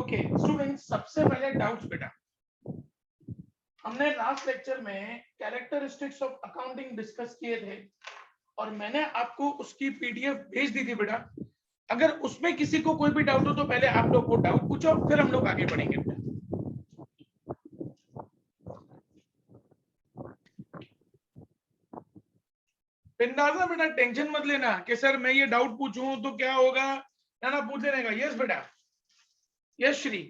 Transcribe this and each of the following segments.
Okay students, सबसे पहले doubts बेटा, हमने लास्ट लेक्चर में कैरेक्टरिस्टिक्स ऑफ अकाउंटिंग डिस्कस किए थे और मैंने आपको उसकी पीडीएफ भेज दी थी बेटा। अगर उसमें किसी को कोई भी डाउट हो तो पहले आप लोग वो डाउट पूछो, फिर हम लोग आगे बढ़ेंगे बेटा। बिंदास ना बेटा, टेंशन मत लेना कि सर मैं ये डाउट पूछूं तो क्या होगा, ना पूछ लेने का। यस बेटा, यस श्री।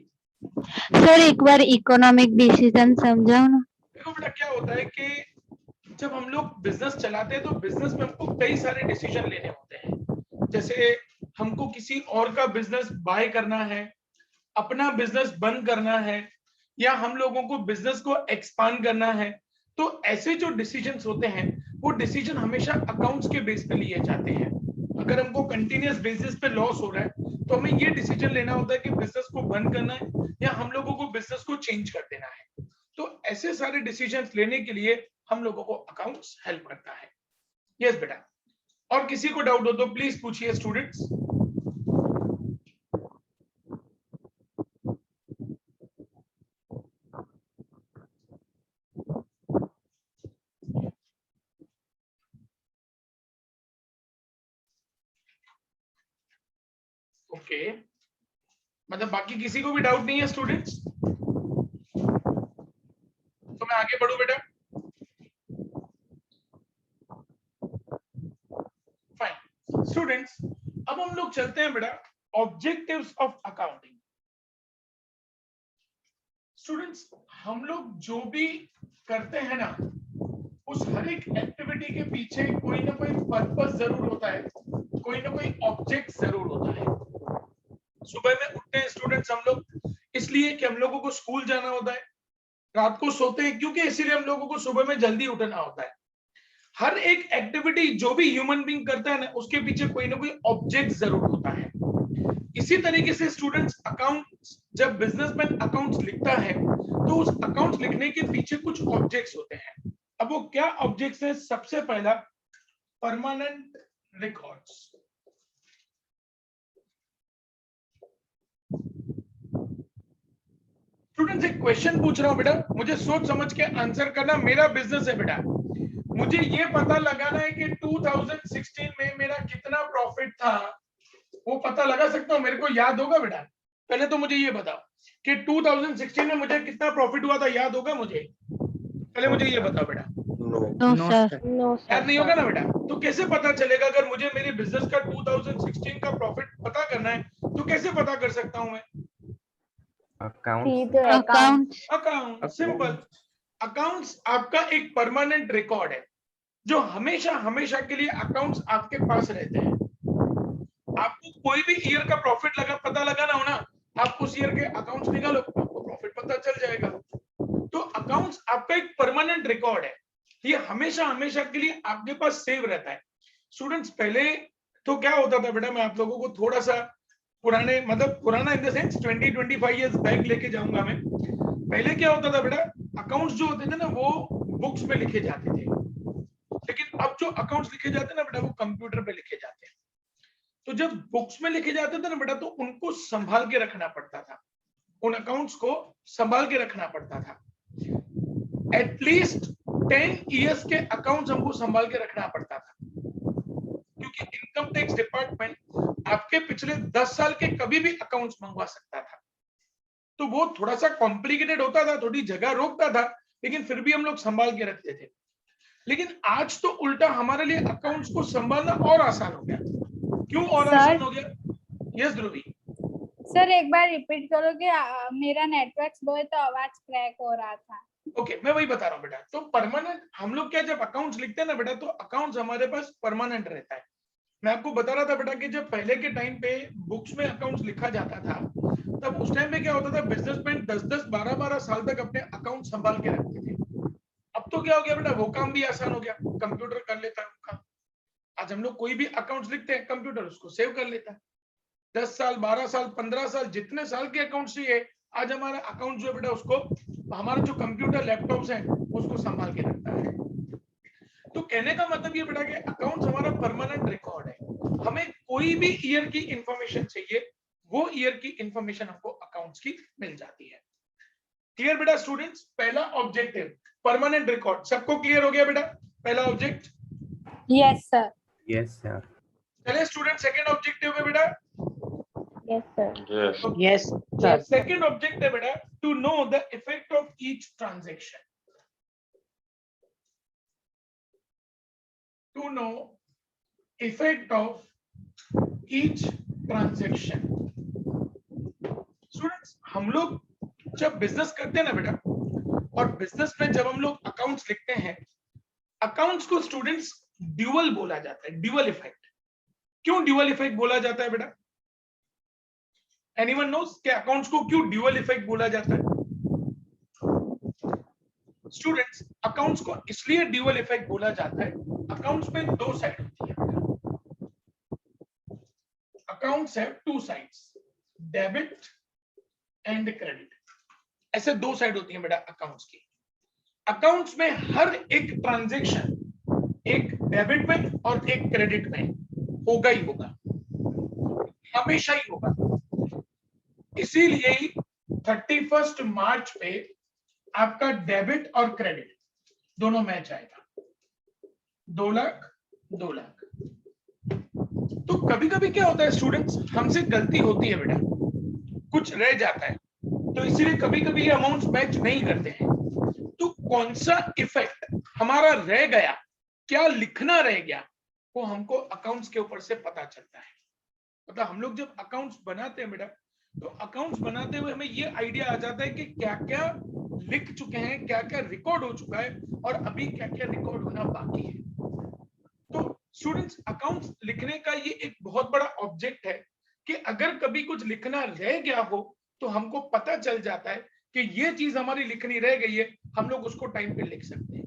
सर एक बार इकोनॉमिक डिसीजन समझाओ ना। देखो बेटा, क्या होता है कि जब हम लोग बिजनेस चलाते हैं तो बिजनेस में हमको कई सारे डिसीजन लेने होते हैं। जैसे हमको किसी और का बिजनेस बाय करना है, अपना बिजनेस बंद करना है, या हम लोगों को बिजनेस को एक्सपांड करना है। तो ऐसे जो डिसीजंस होते हैं वो डिसीजन हमेशा अकाउंट्स के बेस पे लिए जाते हैं। अगर हमको कंटिन्यूअस बेसिस पे लॉस हो रहा है तो हमें ये डिसीजन लेना होता है कि बिजनेस को बंद करना है या हम लोगों को बिजनेस को चेंज कर देना है। तो ऐसे सारे डिसीजंस लेने के लिए हम लोगों को अकाउंट्स हेल्प करता है। यस बेटा, और किसी को डाउट हो तो प्लीज पूछिए स्टूडेंट्स। ओके, मतलब बाकी किसी को भी डाउट नहीं है स्टूडेंट्स, तो मैं आगे बढ़ूं बेटा। फाइन स्टूडेंट्स, अब हम लोग चलते हैं बेटा ऑब्जेक्टिव्स ऑफ अकाउंटिंग। स्टूडेंट्स, हम लोग जो भी करते हैं ना, उस हर एक एक्टिविटी के पीछे कोई ना कोई पर्पस जरूर होता है, कोई ना कोई ऑब्जेक्ट जरूर होता है। सुबह में उठते हैं स्टूडेंट्स हम लोग इसलिए कि हम लोगों को स्कूल जाना होता है, रात को सोते हैं क्योंकि इसीलिए हम लोगों को सुबह में जल्दी उठना होता है। हर एक एक्टिविटी जो भी ह्यूमन बीइंग करता है ना, उसके पीछे कोई ना कोई ऑब्जेक्ट जरूर होता है। इसी तरीके से स्टूडेंट्स, अकाउंट्स, जब बिजनेसमैन अकाउंट्स लिखता है तो उस अकाउंट्स लिखने के पीछे कुछ ऑब्जेक्ट्स होते हैं। अब वो क्या ऑब्जेक्ट्स हैं? सबसे पहला, परमानेंट रिकॉर्ड्स। स्टूडेंट्स, एक क्वेश्चन पूछ रहा हूं बेटा, मुझे सोच समझ के आंसर करना। मेरा बिजनेस है बेटा, मुझे ये पता लगाना है कि 2016 में मेरा कितना प्रॉफिट था। वो पता लगा सकता हूँ? मेरे को याद होगा बेटा? पहले तो मुझे ये बताओ कि 2016 में मुझे कितना प्रॉफिट हुआ था, याद होगा मुझे? पहले मुझे ये बताओ बेटा। No sir. याद नहीं होगा ना बेटा? तो कैसे पता चलेगा? अगर मुझे मेरे बिजनेस का 2016 का प्रॉफिट पता करना है तो कैसे पता कर सकता हूं मैं? अकाउंट। Account, simple. अकाउंट्स आपका एक परमानेंट रिकॉर्ड है जो हमेशा हमेशा के लिए अकाउंट्स आपके पास रहते हैं। आपको कोई भी ईयर का प्रॉफिट पता लगाना हो ना, आप उस ईयर के अकाउंट्स निकालो, आपको प्रॉफिट पता चल जाएगा। तो अकाउंट्स आपका एक परमानेंट रिकॉर्ड है, ये हमेशा हमेशा के लिए आपके पास सेव रहता है। स्टूडेंट्स, पहले तो क्या होता था बेटा, मैं आप लोगों को थोड़ा सा पुराने, मतलब पुराना in the sense 20-25 years back लेके जाऊंगा मैं। पहले क्या होता था बेटा, अकाउंट्स जो होते थे ना वो बुक्स में लिखे जाते थे, लेकिन अब जो अकाउंट्स लिखे जाते हैं ना बेटा वो कंप्यूटर पे लिखे जाते हैं। तो जब बुक्स में लिखे जाते थे ना बेटा तो उनको संभाल के रखना पड़ता था, उन अकाउंट्स को संभाल के रखना पड़ता था। एटलीस्ट 10 इयर्स के अकाउंट्स हमको संभाल के रखना पड़ता था, क्योंकि इनकम टैक्स डिपार्टमेंट आपके पिछले 10 साल के कभी भी अकाउंट्स मंगवा सकता था। तो वो थोड़ा सा कॉम्प्लिकेटेड होता था, थोड़ी जगह रोकता था, लेकिन फिर भी हम लोग संभाल के रखते थे। लेकिन आज तो उल्टा हमारे लिए अकाउंट्स को संभालना और आसान हो गया। क्यों और आसान हो गया? यस ध्रुवी। सर एक बार रिपीट करो कि मेरा नेटवर्क स्लो है तो आवाज क्रैक हो रहा था। ओके, मैं वही बता रहा हूँ बेटा। तो परमानेंट हम लोग क्या, जब अकाउंट्स लिखते हैं ना बेटा तो अकाउंट्स हमारे पास परमानेंट रहता है। मैं आपको बता रहा था बेटा कि जब पहले के टाइम पे बुक्स में अकाउंट्स लिखा जाता था तब उस टाइम पे क्या होता था, बिजनेसमैन 10-10, 12-12 साल तक अपने अकाउंट संभाल के रखते थे। अब तो क्या हो गया बेटा, वो काम भी आसान हो गया, कंप्यूटर कर लेता है वो काम। आज हम लोग कोई भी अकाउंट्स लिखते हैं, कंप्यूटर उसको सेव कर लेता है। 10 साल, 12 साल, 15 साल, जितने साल के अकाउंट्स चाहिए, आज हमारा अकाउंट जो है बेटा उसको हमारे जो कंप्यूटर लैपटॉप्स हैं उसको संभाल के रखता है। तो कहने का मतलब ये बेटा कि अकाउंट्स हमारा परमानेंट रिकॉर्ड है। हमें कोई भी ईयर की इंफॉर्मेशन चाहिए, वो ईयर की इंफॉर्मेशन हमको अकाउंट अकाउंट्स की मिल जाती है। क्लियर बेटा स्टूडेंट्स? पहला ऑब्जेक्टिव परमानेंट रिकॉर्ड, सबको क्लियर हो गया बेटा? पहला object, yes sir. Yes sir. चलिए स्टूडेंट सेकंड ऑब्जेक्टिव है बेटा। Yes sir. Yes, sir. Second object है बेटा to know the effect of each transaction, to know effect of each transaction. Students हम लोग जब बिजनेस करते हैं ना बेटा, और बिजनेस में जब हम लोग अकाउंट्स लिखते हैं, अकाउंट्स को स्टूडेंट्स ड्यूअल बोला जाता है, ड्यूअल इफेक्ट। क्यों ड्यूअल इफेक्ट बोला जाता है बेटा? एनीवन नोस कि अकाउंट्स को क्यों ड्यूअल इफेक्ट बोला जाता है? स्टूडेंट्स अकाउंट्स को इसलिए ड्यूअल इफेक्ट बोला जाता है, अकाउंट्स में दो साइड होती है। Accounts have two sides, debit and credit. ऐसे दो साइड होती है बेटा अकाउंट्स की। अकाउंट्स में हर एक ट्रांजैक्शन एक डेबिट में और एक क्रेडिट में होगा ही होगा, हमेशा ही होगा। इसीलिए 31 मार्च पे आपका डेबिट और क्रेडिट दोनों मैच आएगा, 2 लाख 2 लाख। तो कभी कभी क्या होता है स्टूडेंट्स, हमसे गलती होती है बेटा, कुछ रह जाता है, तो इसीलिए कभी कभी ये अमाउंट्स मैच नहीं करते हैं। तो कौन सा इफेक्ट हमारा रह गया, क्या लिखना रह गया, वो हमको अकाउंट्स के ऊपर से पता चलता है। मतलब हम लोग जब अकाउंट्स बनाते हैं बेटा, तो अकाउंट्स बनाते हुए हमें ये आइडिया आ जाता है कि क्या क्या लिख चुके हैं, क्या क्या रिकॉर्ड हो चुका है और अभी क्या क्या रिकॉर्ड होना बाकी है। तो स्टूडेंट्स अकाउंट्स लिखने का ये एक बहुत बड़ा ऑब्जेक्ट है कि अगर कभी कुछ लिखना रह गया हो तो हमको पता चल जाता है कि ये चीज हमारी लिखनी रह गई है, हम लोग उसको टाइम पे लिख सकते हैं।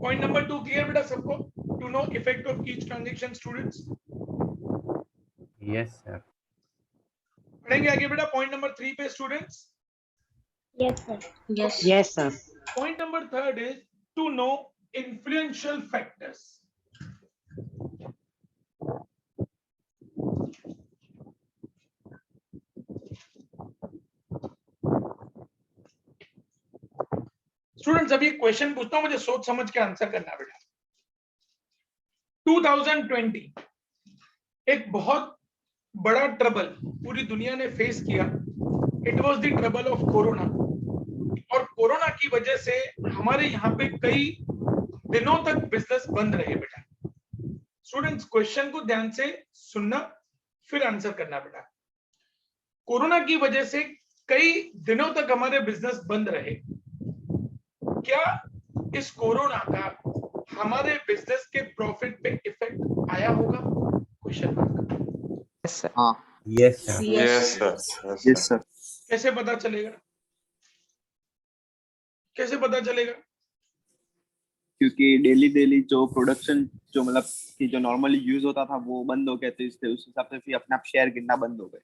पॉइंट नंबर 2 क्लियर बेटा सबको? To know effect of each transaction students. Yes sir. पढ़ेंगे आगे बेटा पॉइंट नंबर 3 पे students. Yes sir. Yes, sir. Point number 3 is to know influential factors. Students अभी क्वेश्चन पूछता हूं, मुझे सोच समझ के आंसर करना बेटा। 2020 एक बहुत बड़ा ट्रबल पूरी दुनिया ने फेस किया। It was the trouble of corona. और कोरोना की वजह से हमारे यहाँ पे कई दिनों तक बिजनेस बंद रहे बेटा। स्टूडेंट्स क्वेश्चन को ध्यान से सुनना फिर आंसर करना बेटा। कोरोना की वजह से कई दिनों तक हमारे बिजनेस बंद रहे। क्या इस कोरोना का हमारे बिजनेस के प्रॉफिट पे इफेक्ट आया होगा? Question mark. Yes, sir. Yes sir. Yes, sir. Yes, sir. कैसे पता चलेगा? कैसे पता चलेगा? क्योंकि डेली जो प्रोडक्शन जो मतलब कि जो नॉर्मली यूज होता था वो बंद हो गया, तो इसलिए उस हिसाब से फिर अपने आप शेयर गिनना बंद हो गए।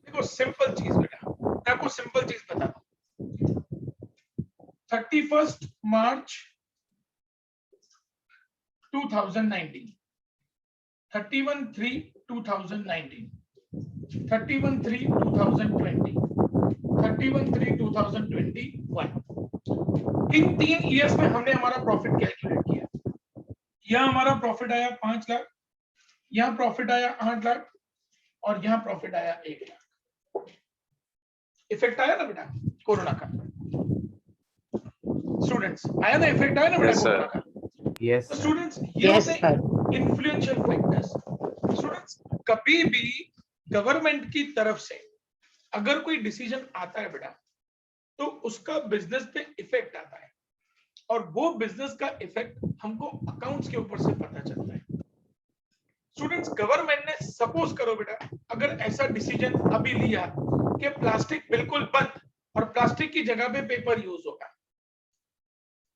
देखो सिंपल चीज बेटा, मैं आपको सिंपल चीज बताता हूं। 31 मार्च 2019, 31/3/2019, 31/3/2020, 31/3/2021, इन 3 इयर्स में हमने हमारा प्रॉफिट कैलकुलेट किया। यहाँ हमारा प्रॉफिट आया 5 लाख, यहाँ प्रॉफिट आया 8 लाख और यहाँ प्रॉफिट आया 1 लाख। इफेक्ट आया ना बेटा कोरोना का? स्टूडेंट्स आया ना, इफेक्ट आया ना बेटा Yes, sir. कोरोना का? Yes sir. स्टूडेंट्स ये Yes, होते sir. हैं इन्फ्लुएंशियल फैक्टर्स। स्टूडेंट्स कभी भी गवर्नमेंट की तरफ से अगर कोई डिसीजन आता है बेटा, तो उसका बिजनेस पे इफेक्ट आता है और वो बिजनेस का इफेक्ट हमको अकाउंट्स के ऊपर से पता चलता है। स्टूडेंट्स गवर्नमेंट ने सपोज करो बेटा, अगर ऐसा डिसीजन अभी लिया कि प्लास्टिक बिल्कुल बंद और प्लास्टिक की जगह पे पेपर यूज होगा,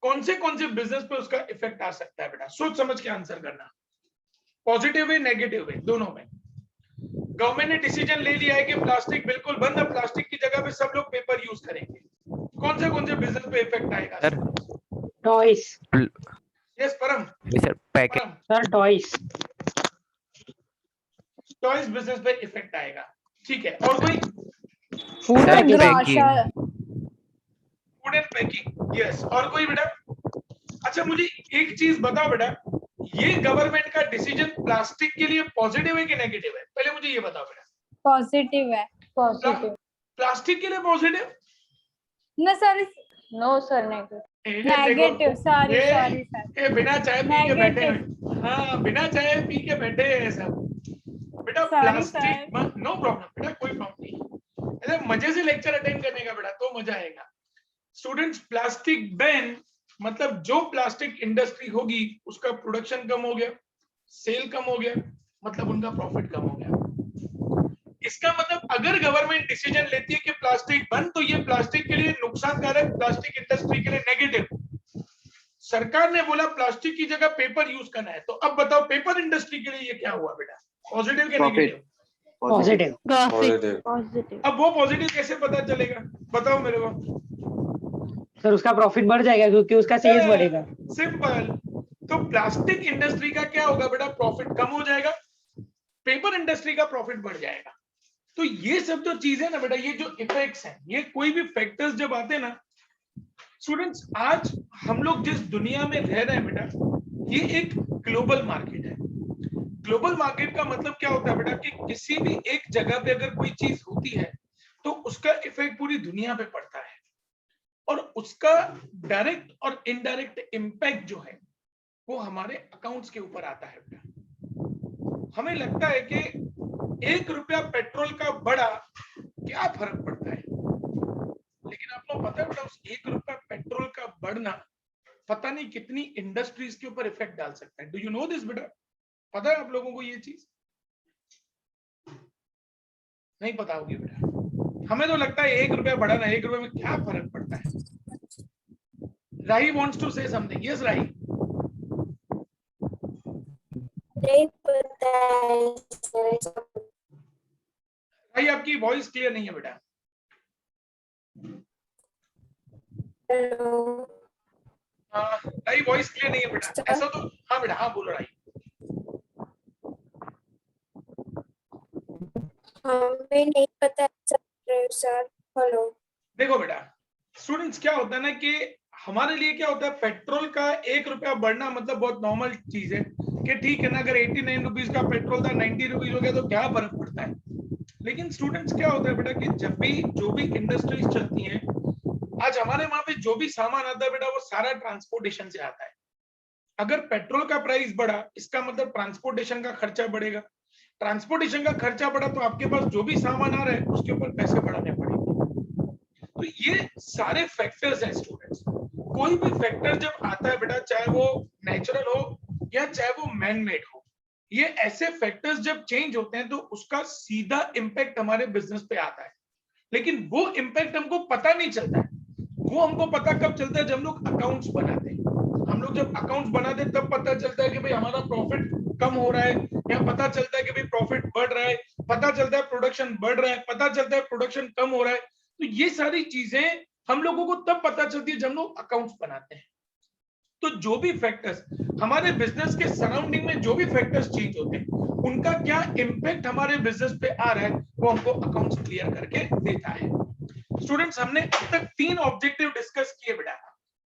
कौन से बिजनेस पे उसका इफेक्ट आ सकता है बेटा? सोच समझ के आंसर करना, पॉजिटिव है नेगेटिव है दोनों में। गवर्नमेंट ने डिसीजन ले लिया है कि प्लास्टिक बिल्कुल बंद है, प्लास्टिक की जगह पे सब लोग पेपर यूज करेंगे, कौन से बिजनेस पे इफेक्ट आएगा? Sir Toys. यस परम। सर पैकेट परम Sir, toys. टॉयज बिजनेस पे इफेक्ट आएगा, ठीक है। और कोई food Sir, packaging grocer food and packing, yes. और कोई बेटा? अच्छा मुझे एक चीज बताओ बेटा, ये गवर्नमेंट का डिसीजन प्लास्टिक के लिए पॉजिटिव है कि नेगेटिव है? पहले मुझे ये बताओ बेटा। पॉजिटिव है। पॉजिटिव। प्लास्टिक के लिए positive? No, sorry. No, sir, negative. Negative. Sorry, ये- sorry, sir. ये बिना चाय पी के बैठे Negative. हैं। हाँ, बिना चाय पी के बैठे हैं सब। बेटा Sorry, प्लास्टिक, नो प्रॉब्लम बेटा, कोई प्रॉब्लम नहीं। अरे मजे से लेक्चर अटेंड करने का बेटा, तो मजा आएगा। स्टूडेंट्स, प्लास्टिक बैन मतलब जो प्लास्टिक इंडस्ट्री होगी उसका प्रोडक्शन कम हो गया, सेल कम हो गया, मतलब उनका प्रॉफिट कम हो गया। इसका मतलब अगर गवर्नमेंट डिसीजन लेती है कि प्लास्टिक बंद, तो ये प्लास्टिक के लिए नुकसानकारक, प्लास्टिक इंडस्ट्री के लिए नेगेटिव। सरकार ने बोला प्लास्टिक की जगह पेपर यूज करना है, तो अब बताओ पेपर इंडस्ट्री के लिए ये क्या हुआ बेटा? पॉजिटिव के नेगेटिव? पॉजिटिव। प्रॉफिट। Positive. अब वो पॉजिटिव कैसे पता चलेगा, बताओ मेरे को। सर उसका प्रॉफिट बढ़ जाएगा क्योंकि उसका सेल्स बढ़ेगा। सिंपल। तो प्लास्टिक इंडस्ट्री का क्या होगा बेटा? प्रॉफिट कम हो जाएगा, पेपर इंडस्ट्री का प्रॉफिट बढ़ जाएगा। तो ये सब जो चीजें ना बेटा, ये जो इफेक्ट्स हैं, ये कोई भी फैक्टर्स जब आते हैं ना स्टूडेंट्स, आज हम लोग जिस दुनिया में रह रहे हैं बेटा, ये एक ग्लोबल मार्केट है। ग्लोबल मार्केट का मतलब क्या होता है बेटा कि किसी भी एक जगह पे अगर कोई चीज होती है तो उसका इफेक्ट पूरी दुनिया पे पड़ता है, और उसका डायरेक्ट और इनडायरेक्ट इम्पैक्ट जो है वो हमारे अकाउंट्स के ऊपर आता है बेटा। हमें लगता है कि 1 रुपया पेट्रोल का बढ़ा, क्या फर्क पड़ता है, लेकिन आपको पता है बेटा उस 1 रुपया पेट्रोल का बढ़ना पता नहीं कितनी इंडस्ट्रीज के ऊपर इफेक्ट डाल सकता है। डू यू नो दिस बेटा? पता है आप लोगों को ये चीज? नहीं पता होगी बेटा। हमें तो लगता है 1 रुपया बढ़ाना, 1 रुपये में क्या फर्क पड़ता है। राही wants to say something. Yes, राही। नहीं पता है सर। राही आपकी वॉइस क्लियर नहीं है बेटा। हेलो। राही वॉइस क्लियर नहीं है बेटा, ऐसा तो। हाँ बेटा, हाँ बोलो राही। हमें नहीं पता सर। हेलो। देखो बेटा स्टूडेंट्स, क्या होता है ना कि हमारे लिए क्या होता है, पेट्रोल का 1 रुपया बढ़ना मतलब बहुत नॉर्मल चीज है कि ठीक है ना, अगर 89 रुपीज का पेट्रोल था 90 रुपीज हो गया तो क्या फर्क पड़ता है। लेकिन स्टूडेंट्स क्या होता है बेटा कि जब भी जो भी इंडस्ट्रीज चलती हैं, आज हमारे वहां पे जो भी सामान आता है बेटा वो सारा ट्रांसपोर्टेशन से आता है। अगर पेट्रोल का प्राइस बढ़ा, इसका मतलब ट्रांसपोर्टेशन का खर्चा बढ़ेगा। ट्रांसपोर्टेशन का खर्चा बढ़ा तो आपके पास जो भी सामान आ रहा है उसके ऊपर पैसे बढ़ाने पड़ेंगे। तो ये सारे फैक्टर्स हैं स्टूडेंट्स। कोई भी फैक्टर जब आता है बेटा, चाहे वो नेचुरल हो या चाहे वो मैन मेड हो, ये ऐसे फैक्टर्स जब चेंज होते हैं तो उसका सीधा इंपैक्ट हमारे बिजनेस पे आता है। लेकिन वो इंपैक्ट हमको पता नहीं चलता है। वो हमको पता कब चलता है? जब लोग अकाउंट्स बनाते हैं। हम लोग जब अकाउंट्स बनाते हैं तब पता चलता है कि भाई हमारा प्रॉफिट कम हो रहा है, या पता चलता है कि भाई प्रॉफिट बढ़ रहा है, पता चलता है प्रोडक्शन बढ़ रहा है, पता चलता है प्रोडक्शन कम हो रहा है। तो ये सारी चीजें हम लोगों को तब पता चलती है जब लोग अकाउंट्स बनाते हैं। तो जो भी फैक्टर्स हमारे बिजनेस के सराउंडिंग में, जो भी फैक्टर्स चेंज होते हैं, उनका क्या इंपैक्ट हमारे बिजनेस पे आ रहा है, वो हमको अकाउंट्स क्लियर करके देता है। स्टूडेंट्स, हमने अब तक 3 ऑब्जेक्टिव डिस्कस किए बेटा।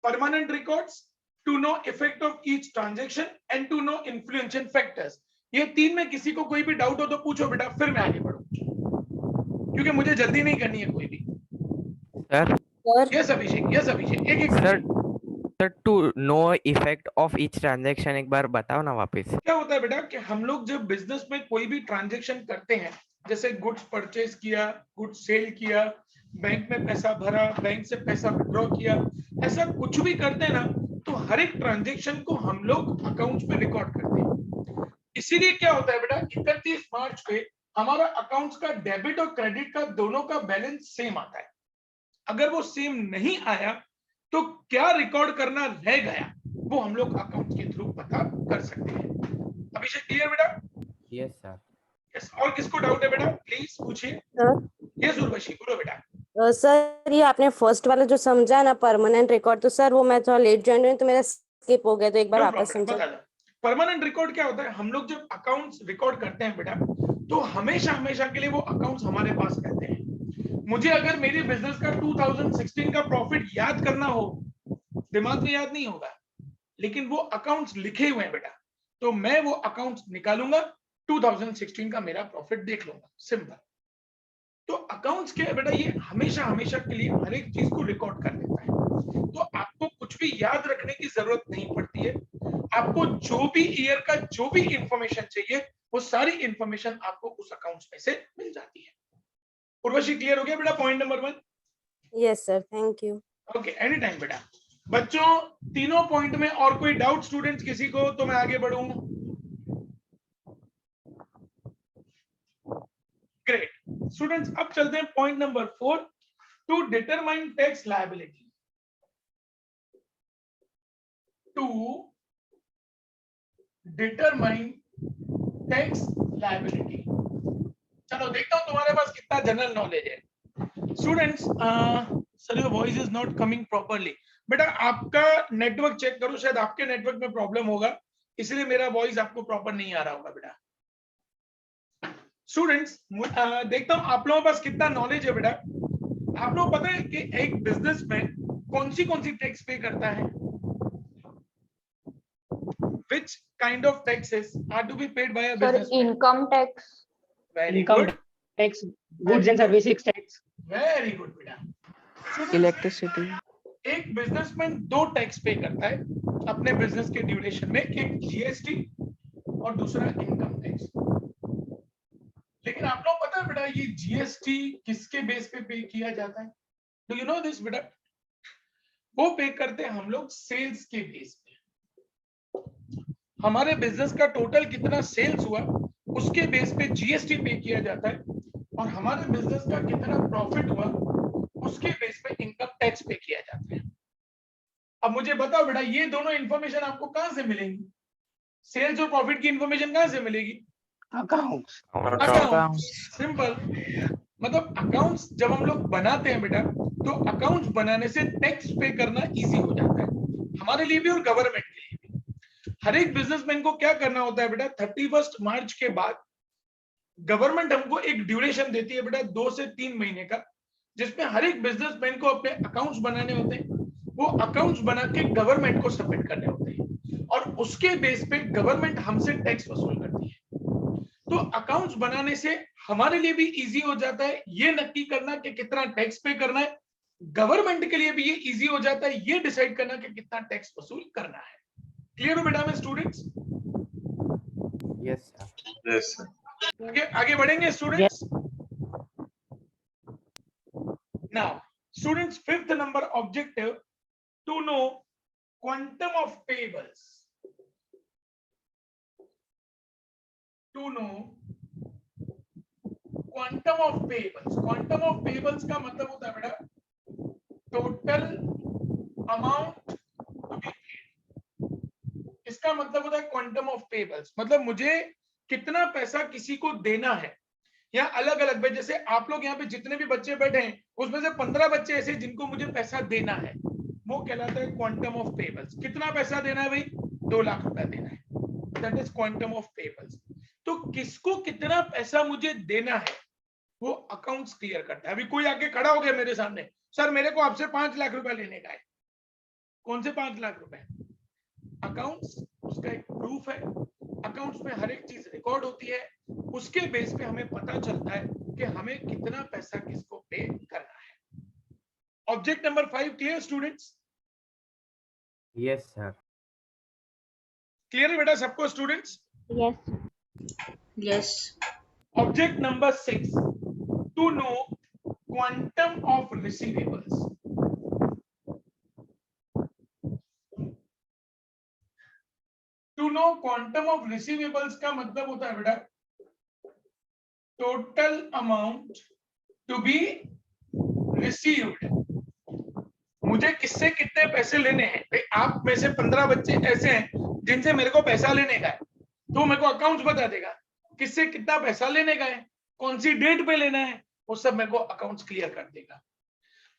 Permanent records, to know effect of each transaction and to know influential factors. ये 3 में किसी को कोई भी डाउट हो तो पूछो बेटा, फिर मैं आगे बढ़ूं, क्योंकि मुझे जल्दी नहीं करनी है कोई भी। Sir yes Abhishek, yes Abhishek, एक sir sir to know effect of each transaction एक बार बताओ ना वापस। क्या होता है बेटा कि हम लोग जब बिजनेस में कोई भी ट्रांजैक्शन करते हैं, जैसे गुड्स परचेज किया, गुड्स सेल किया, बैंक में पैसा भरा, बैंक से पैसा विड्रॉ किया, ऐसा कुछ भी करते हैं ना, तो हर एक ट्रांजैक्शन को हम लोग अकाउंट्स पे रिकॉर्ड करते हैं। इसीलिए क्या होता है बेटा, 31 मार्च पे हमारा अकाउंट्स का डेबिट और क्रेडिट का दोनों का बैलेंस सेम आता है। अगर वो सेम नहीं आया तो क्या रिकॉर्ड करना रह गया, वो हम लोग अकाउंट्स के थ्रू पता कर सकते हैं। अभिषेक क्लियर बेटा? Yes sir. यस। और किसको डाउट है बेटा, प्लीज पूछिए। सर यस उर्वशी, बोलो बेटा। सर ये आपने फर्स्ट वाला जो समझा ना परमानेंट रिकॉर्ड, तो सर वो मैं थोड़ा लेट ज्वाइन हुई तो मेरा स्किप हो गया, तो एक बार वापस समझा। परमानेंट रिकॉर्ड क्या होता है? हम लोग जब अकाउंट्स रिकॉर्ड करते हैं बेटा, तो हमेशा हमेशा के लिए वो अकाउंट्स हमारे पास रहते हैं। मुझे अगर मेरी बिजनेस का 2016 का प्रॉफिट याद करना हो, दिमाग में याद नहीं होगा, लेकिन वो अकाउंट्स लिखे हुए हैं बेटा, तो मैं वो अकाउंट्स निकालूंगा, 2016 का मेरा प्रॉफिट देख लूंगा, सिंपल। तो अकाउंट्स क्या है बेटा, ये हमेशा हमेशा के लिए हर एक चीज को रिकॉर्ड कर देता है। तो आपको कुछ भी याद रखने की जरूरत नहीं पड़ती है। आपको जो भी ईयर का जो भी इंफॉर्मेशन चाहिए, वो सारी इंफॉर्मेशन आपको उस अकाउंट्स में से मिल जाती है। उर्वशी, क्लियर हो गया बेटा point number 1? Yes sir, thank you. Okay, any time बेटा। बच्चों, तीनों पॉइंट में और कोई डाउट स्टूडेंट्स किसी को, तो मैं आगे बढ़ूं? ग्रेट स्टूडेंट्स, अब चलते हैं point number 4, to determine tax liability. To determine tax liability. चलो देखता हूं तुम्हारे पास कितना जनरल नॉलेज है। Students, sir your voice is not coming properly. बेटा आपका नेटवर्क चेक करो, शायद आपके नेटवर्क में प्रॉब्लम होगा, इसलिए मेरा वॉइस आपको प्रॉपर नहीं आ रहा होगा बेटा। स्टूडेंट्स, देखता हूं आप लोगों के पास कितना नॉलेज है बेटा। आप लोग पता है कि एक बिजनेस में कौन सी टैक्स पे करता है? Which kind of taxes are to be paid by a business? income tax. Very income good. Tax, goods and services tax. Very good बेटा। Students, electricity. एक बिजनेसमैन 2 टैक्स पे करता है अपने बिजनेस के ड्यूरेशन में, एक जीएसटी और दूसरा इनकम टैक्स। लेकिन आप लोग पता है बेटा, ये जीएसटी किसके बेस पे पे किया जाता है? डू यू नो दिस बेटा? वो पे करते हैं हम लोग सेल्स के बेस पे। हमारे बिजनेस का टोटल कितना सेल्स हुआ, उसके बेस पे जीएसटी पे किया जाता है, और हमारे बिजनेस का कितना प्रॉफिट हुआ, उसके बेस पे इनकम टैक्स पे किया जाता है। अब मुझे बताओ बेटा, ये दोनों इंफॉर्मेशन आपको कहां से मिलेंगी? सेल्स और प्रॉफिट की इंफॉर्मेशन कहां से मिलेगी? अकाउंट्स। अकाउंट्स। सिंपल। मतलब अकाउंट्स जब हम लोग बनाते हैं बेटा, तो अकाउंट्स बनाने से टैक्स पे करना इजी हो जाता है, हमारे लिए भी और गवर्नमेंट के लिए भी। हर एक बिजनेसमैन को क्या करना होता है बेटा, 31 मार्च के बाद गवर्नमेंट हमको एक ड्यूरेशन देती है बेटा 2 से 3 महीने का, जिसमें हर एक बिजनेसमैन को अपने अकाउंट्स बनाने होते हैं। वो अकाउंट्स बना के गवर्नमेंट को सबमिट करने होते हैं, और उसके बेस पे गवर्नमेंट हमसे टैक्स वसूल करती है। तो अकाउंट्स बनाने से हमारे लिए भी इजी हो जाता है ये नक्की करना कि कितना टैक्स पे करना है, गवर्नमेंट के लिए भी ये इजी हो जाता है ये डिसाइड करना कि कितना टैक्स वसूल करना है। क्लियर हो बेटा में students? Yes sir. Yes sir. आगे बढ़ेंगे students. Now students, 5th number objective, to know quantum of payables. To know quantum of payables. Quantum of payables का मतलब होता है बेटा total amount to be paid. इसका मतलब होता है क्वांटम ऑफ पेबल्स, मतलब मुझे कितना पैसा किसी को देना है, या अलग अलग पे, जैसे आप लोग यहाँ पे जितने भी बच्चे बैठे हैं उसमें से 15 बच्चे ऐसे जिनको मुझे पैसा देना है, वो कहलाता है क्वांटम ऑफ पेबल्स। कितना पैसा देना है भाई? 2 लाख रुपया देना है, that is quantum of payables. तो किसको कितना पैसा मुझे देना है वो अकाउंट्स क्लियर करता है। अभी कोई आके खड़ा हो गया मेरे सामने, सर मेरे को आपसे 5 लाख रुपया लेने का है। कौन से 5 लाख रुपए? अकाउंट्स उसका एक प्रूफ है, अकाउंट्स में हर एक चीज रिकॉर्ड होती है, उसके बेस पे हमें पता चलता है कि हमें कितना पैसा किसको पे करना है। Object number 5 clear students? Yes sir. Clear है बेटा सबको students? Yes. Yes. Object number 6, to know quantum of receivables. To know quantum of receivables का मतलब होता है बेटा total amount to be received. मुझे किससे कितने पैसे लेने हैं? भाई आप में से 15 बच्चे ऐसे हैं जिनसे मेरे को पैसा लेने का है, तो मेरे को अकाउंट्स बता देगा किससे कितना पैसा लेने का है, कौन सी डेट पे लेना है, वो सब मेरे को अकाउंट्स क्लियर कर देगा।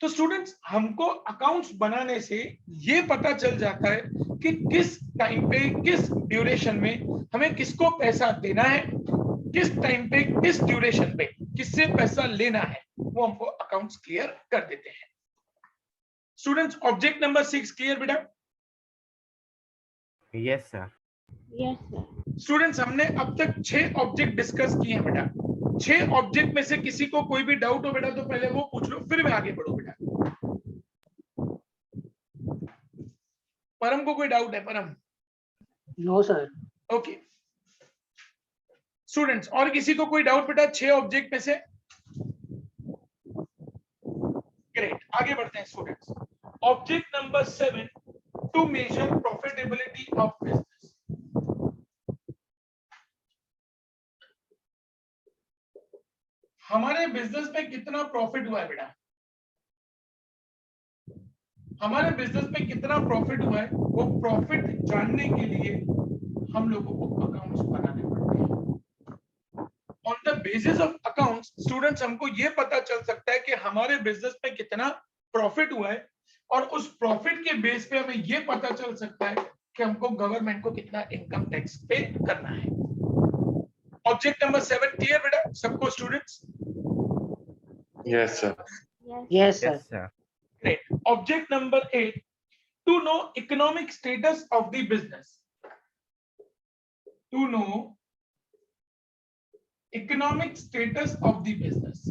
तो स्टूडेंट्स, हमको अकाउंट्स बनाने से ये पता चल जाता है कि किस टाइम पे किस ड्यूरेशन में हमें किसको पैसा देना है, किस टाइम पे, किस ड्यूरेशन पे किससे पैसा लेना है, वो हमको अकाउंट्स क्लियर कर देते हैं। स्टूडेंट्स, ऑब्जेक्ट नंबर 6 क्लियर बेटा? Yes sir. Yes sir. Students, हमने अब तक 6 ऑब्जेक्ट डिस्कस किए हैं बेटा। 6 ऑब्जेक्ट में से किसी को कोई भी डाउट हो बेटा तो पहले वो पूछ लो, फिर मैं आगे बढ़ू बेटा। परम को कोई डाउट है? परम? No sir. ओके स्टूडेंट्स, और किसी को कोई डाउट बेटा 6 ऑब्जेक्ट में से? ग्रेट, आगे बढ़ते हैं students. Object number 7, to measure profitability of business. हमारे बिजनेस में कितना प्रॉफिट हुआ है बेटा? हमारे बिजनेस में कितना प्रॉफिट हुआ है, वो प्रॉफिट जानने के लिए हम लोगों को अकाउंट्स बनाने पड़ते हैं। On the basis of accounts students, हमको ये पता चल सकता है कि हमारे बिजनेस में कितना प्रॉफिट हुआ है, और उस प्रॉफिट के बेस पे हमें ये पता चल सकता है कि हमको गवर्नमेंट को कितना इनकम टैक्स पे करना है। ऑब्जेक्ट नंबर 7 क्लियर बेटा सबको students? Yes sir. Yes yes sir. Sir. Great. Object number 8, to know economic status of the business. To know economic status of the business.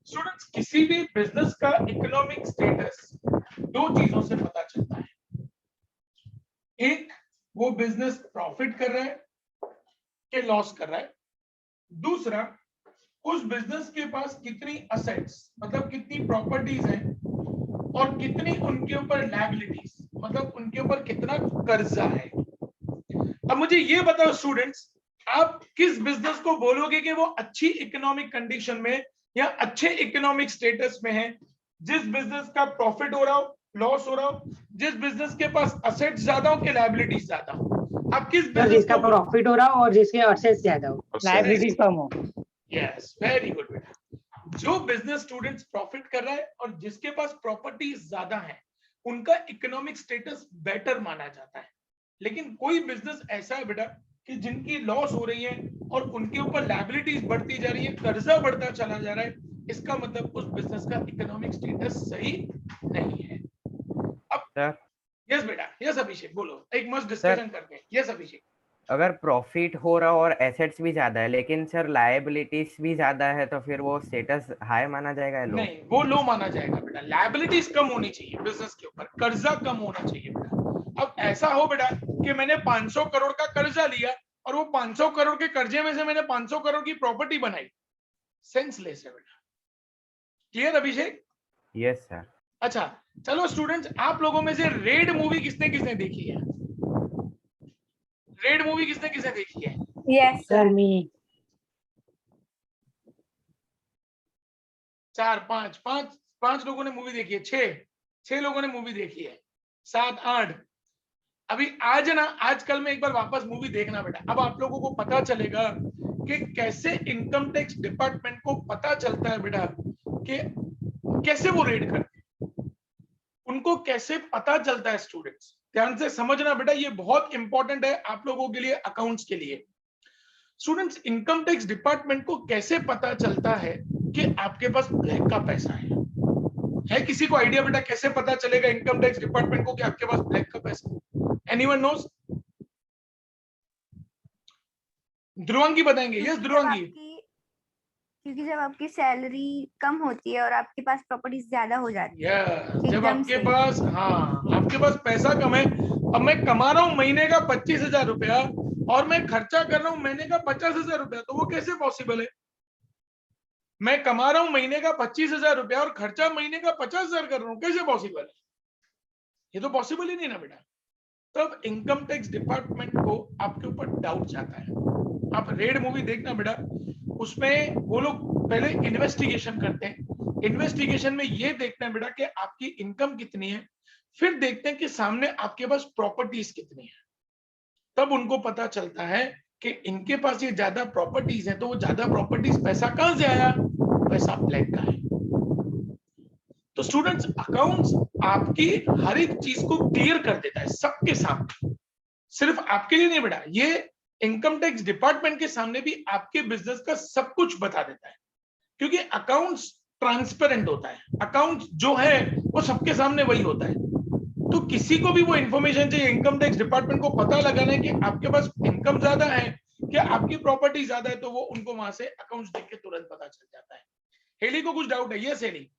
Students, किसी भी business का economic status 2 चीजों से पता चलता है। एक, वो बिजनेस प्रॉफिट कर रहा है कि लॉस कर रहा है। दूसरा, उस बिजनेस के पास कितनी असेट्स मतलब कितनी प्रॉपर्टीज हैं और कितनी उनके ऊपर लायबिलिटीज मतलब उनके ऊपर कितना कर्जा है। अब मुझे ये बताओ स्टूडेंट्स, आप किस बिजनेस को बोलोगे कि वो अच्छी इकोनॉमिक कंडीशन में या अच्छे इकोनॉमिक स्टेटस में है? जिस बिजनेस का प्रॉफिट हो रहा हो, लॉस हो रहा हो, जिस बिजनेस के पास असेट्स ज्यादा हो कि लायबिलिटीज ज्यादा हो। आप किस सर, बिजनेस जिसका को? प्रॉफिट हो रहा हो और जिसके असेट्स ज्यादा हो, लायबिलिटीज कम हो। यस, वेरी गुड बेटा। जो बिजनेस स्टूडेंट्स प्रॉफिट कर रहा है और जिसके पास प्रॉपर्टीज ज्यादा है, उनका इकोनॉमिक स्टेटस बेटर माना जाता है। लेकिन कोई बिजनेस ऐसा है बेटा कि जिनकी लॉस हो रही है और उनके ऊपर लायबिलिटीज बढ़ती जा रही है, कर्जा बढ़ता चला जा रहा है, इसका मतलब उस बिजनेस का इकोनॉमिक स्टेटस सही नहीं है। अब सर, यस बेटा, यस अभिषेक बोलो, एक मस्त डिस्कशन करते हैं। यस अभिषेक। अगर प्रॉफिट हो रहा और एसेट्स भी ज्यादा है लेकिन सर लायबिलिटीज भी ज्यादा है तो फिर वो स्टेटस हाई माना जाएगा या लो? नहीं, वो लो माना जाएगा बेटा। लायबिलिटीज कम होनी चाहिए बिजनेस के ऊपर, कर्जा कम होना चाहिए बेटा। अब ऐसा हो बेटा कि मैंने 500 करोड़ का कर्जा लिया और वो 500 करोड़ के कर्जे में से मैंने 500 करोड़ की प्रॉपर्टी बनाई, सेंसलेस है बेटा। क्लियर अभिषेक? Yes sir. अच्छा चलो स्टूडेंट्स, आप लोगों में से रेड मूवी किसने किसने देखी है? रेड मूवी किसने किसने देखी है? यस सर मी 4 5 5 5 लोगों ने मूवी देखी है। 6 लोगों ने मूवी देखी है। 7 8 अभी आज ना, आजकल में एक बार वापस मूवी देखना बेटा। अब आप लोगों को पता चलेगा कि कैसे इनकम टैक्स डिपार्टमेंट को पता चलता है बेटा कि कैसे वो रेड करते हैं, उनको कैसे पता चलता है। स्टूडेंट्स ध्यान से समझना बेटा, ये बहुत इंपॉर्टेंट है आप लोगों के लिए, अकाउंट्स के लिए। स्टूडेंट्स, इनकम टैक्स डिपार्टमेंट को कैसे पता चलता है कि आपके पास ब्लैक का पैसा है किसी को आइडिया बेटा कैसे पता चलेगा इनकम टैक्स डिपार्टमेंट को कि आपके पास ब्लैक का पैसा है? Anyone knows? ध्रुवांगी बताएंगे। यस ध्रुवांगी। क्योंकि जब आपकी सैलरी कम होती है और आपके पास प्रॉपर्टीज ज्यादा हो जाती है, जब आपके पास, हाँ आपके पास पैसा कम है, अब मैं कमा रहा हूँ महीने का 25,000 रुपया और मैं खर्चा कर रहा हूँ महीने का 50,000 रुपया, तो वो कैसे पॉसिबल है? मैं कमा रहा हूँ महीने का 25,000 रुपया और खर्चा महीने का 50,000 कर रहा हूँ, कैसे पॉसिबल है? ये तो पॉसिबल ही नहीं ना बेटा। तब इनकम टैक्स डिपार्टमेंट को आपके ऊपर डाउट जाता है। आप रेड मूवी देखना बेटा, उसमें वो लोग पहले इन्वेस्टिगेशन करते हैं। इन्वेस्टिगेशन में ये देखते हैं बेटा कि आपकी इनकम कितनी है, फिर देखते हैं कि सामने आपके पास प्रॉपर्टीज कितनी है। तब उनको पता चलता है कि इनके पास ये ज्यादा प्रॉपर्टीज है, तो वो ज्यादा प्रॉपर्टीज पैसा कहां से आया? पैसा ब्लैक का है। तो स्टूडेंट्स, अकाउंट्स आपकी हर एक चीज को क्लियर कर देता है सबके सामने, सिर्फ आपके लिए नहीं बेटा। ये इनकम टैक्स डिपार्टमेंट के सामने भी आपके बिजनेस का सब कुछ बता देता है, क्योंकि अकाउंट्स ट्रांसपेरेंट होता है, अकाउंट जो है वो सबके सामने वही होता है। तो किसी को भी वो इंफॉर्मेशन चाहिए, इनकम टैक्स डिपार्टमेंट को पता लगाना है कि आपके पास इनकम ज्यादा है क्या आपकी प्रॉपर्टी ज्यादा है, तो वो उनको वहां से अकाउंट्स देख के तुरंत पता चल जाता है। हेली को कुछ डाउट है? Yes heli.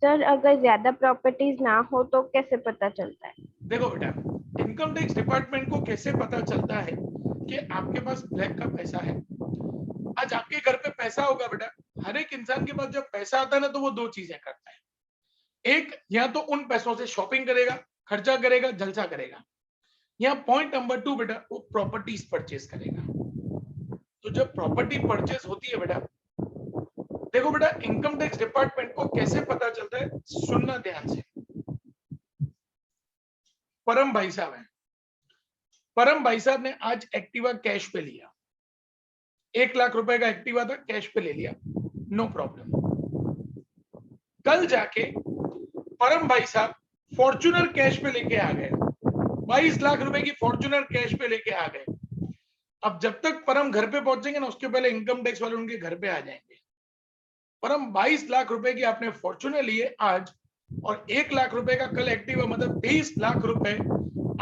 सर अगर ज्यादा प्रॉपर्टीज ना हो तो कैसे पता चलता है? देखो बेटा, इनकम टैक्स डिपार्टमेंट को कैसे पता चलता है कि आपके पास ब्लैक का पैसा है। आज आपके घर पे पैसा होगा बेटा, हर एक इंसान के पास जब पैसा आता है ना तो वो दो चीजें करता है। एक, या तो उन पैसों से शॉपिंग करेगा, खर्चा करेगा, जलसा करेगा, या पॉइंट नंबर 2 बेटा वो प्रॉपर्टीज परचेज करेगा। तो जब प्रॉपर्टी परचेज होती है बेटा, देखो बेटा इनकम टैक्स डिपार्टमेंट को कैसे पता चलता है, सुनना ध्यान से। परम भाई साहब हैं, परम भाई साहब ने आज एक्टिवा कैश पे लिया, 1 लाख रुपए का एक्टिवा था, कैश पे ले लिया, नो प्रॉब्लम। कल जाके परम भाई साहब फॉर्च्यूनर कैश पे लेके आ गए, 22 लाख रुपए की फॉर्च्यूनर कैश पे लेके आ गए। अब जब तक परम घर पे पहुंचेंगे ना, उसके पहले इनकम टैक्स वाले उनके घर पे आ जाएंगे। परम 22 लाख रुपए की आपने फॉर्च्यूनर लिए आज, और 1 लाख रुपए का कल एक्टिवा, मतलब 20 लाख रुपए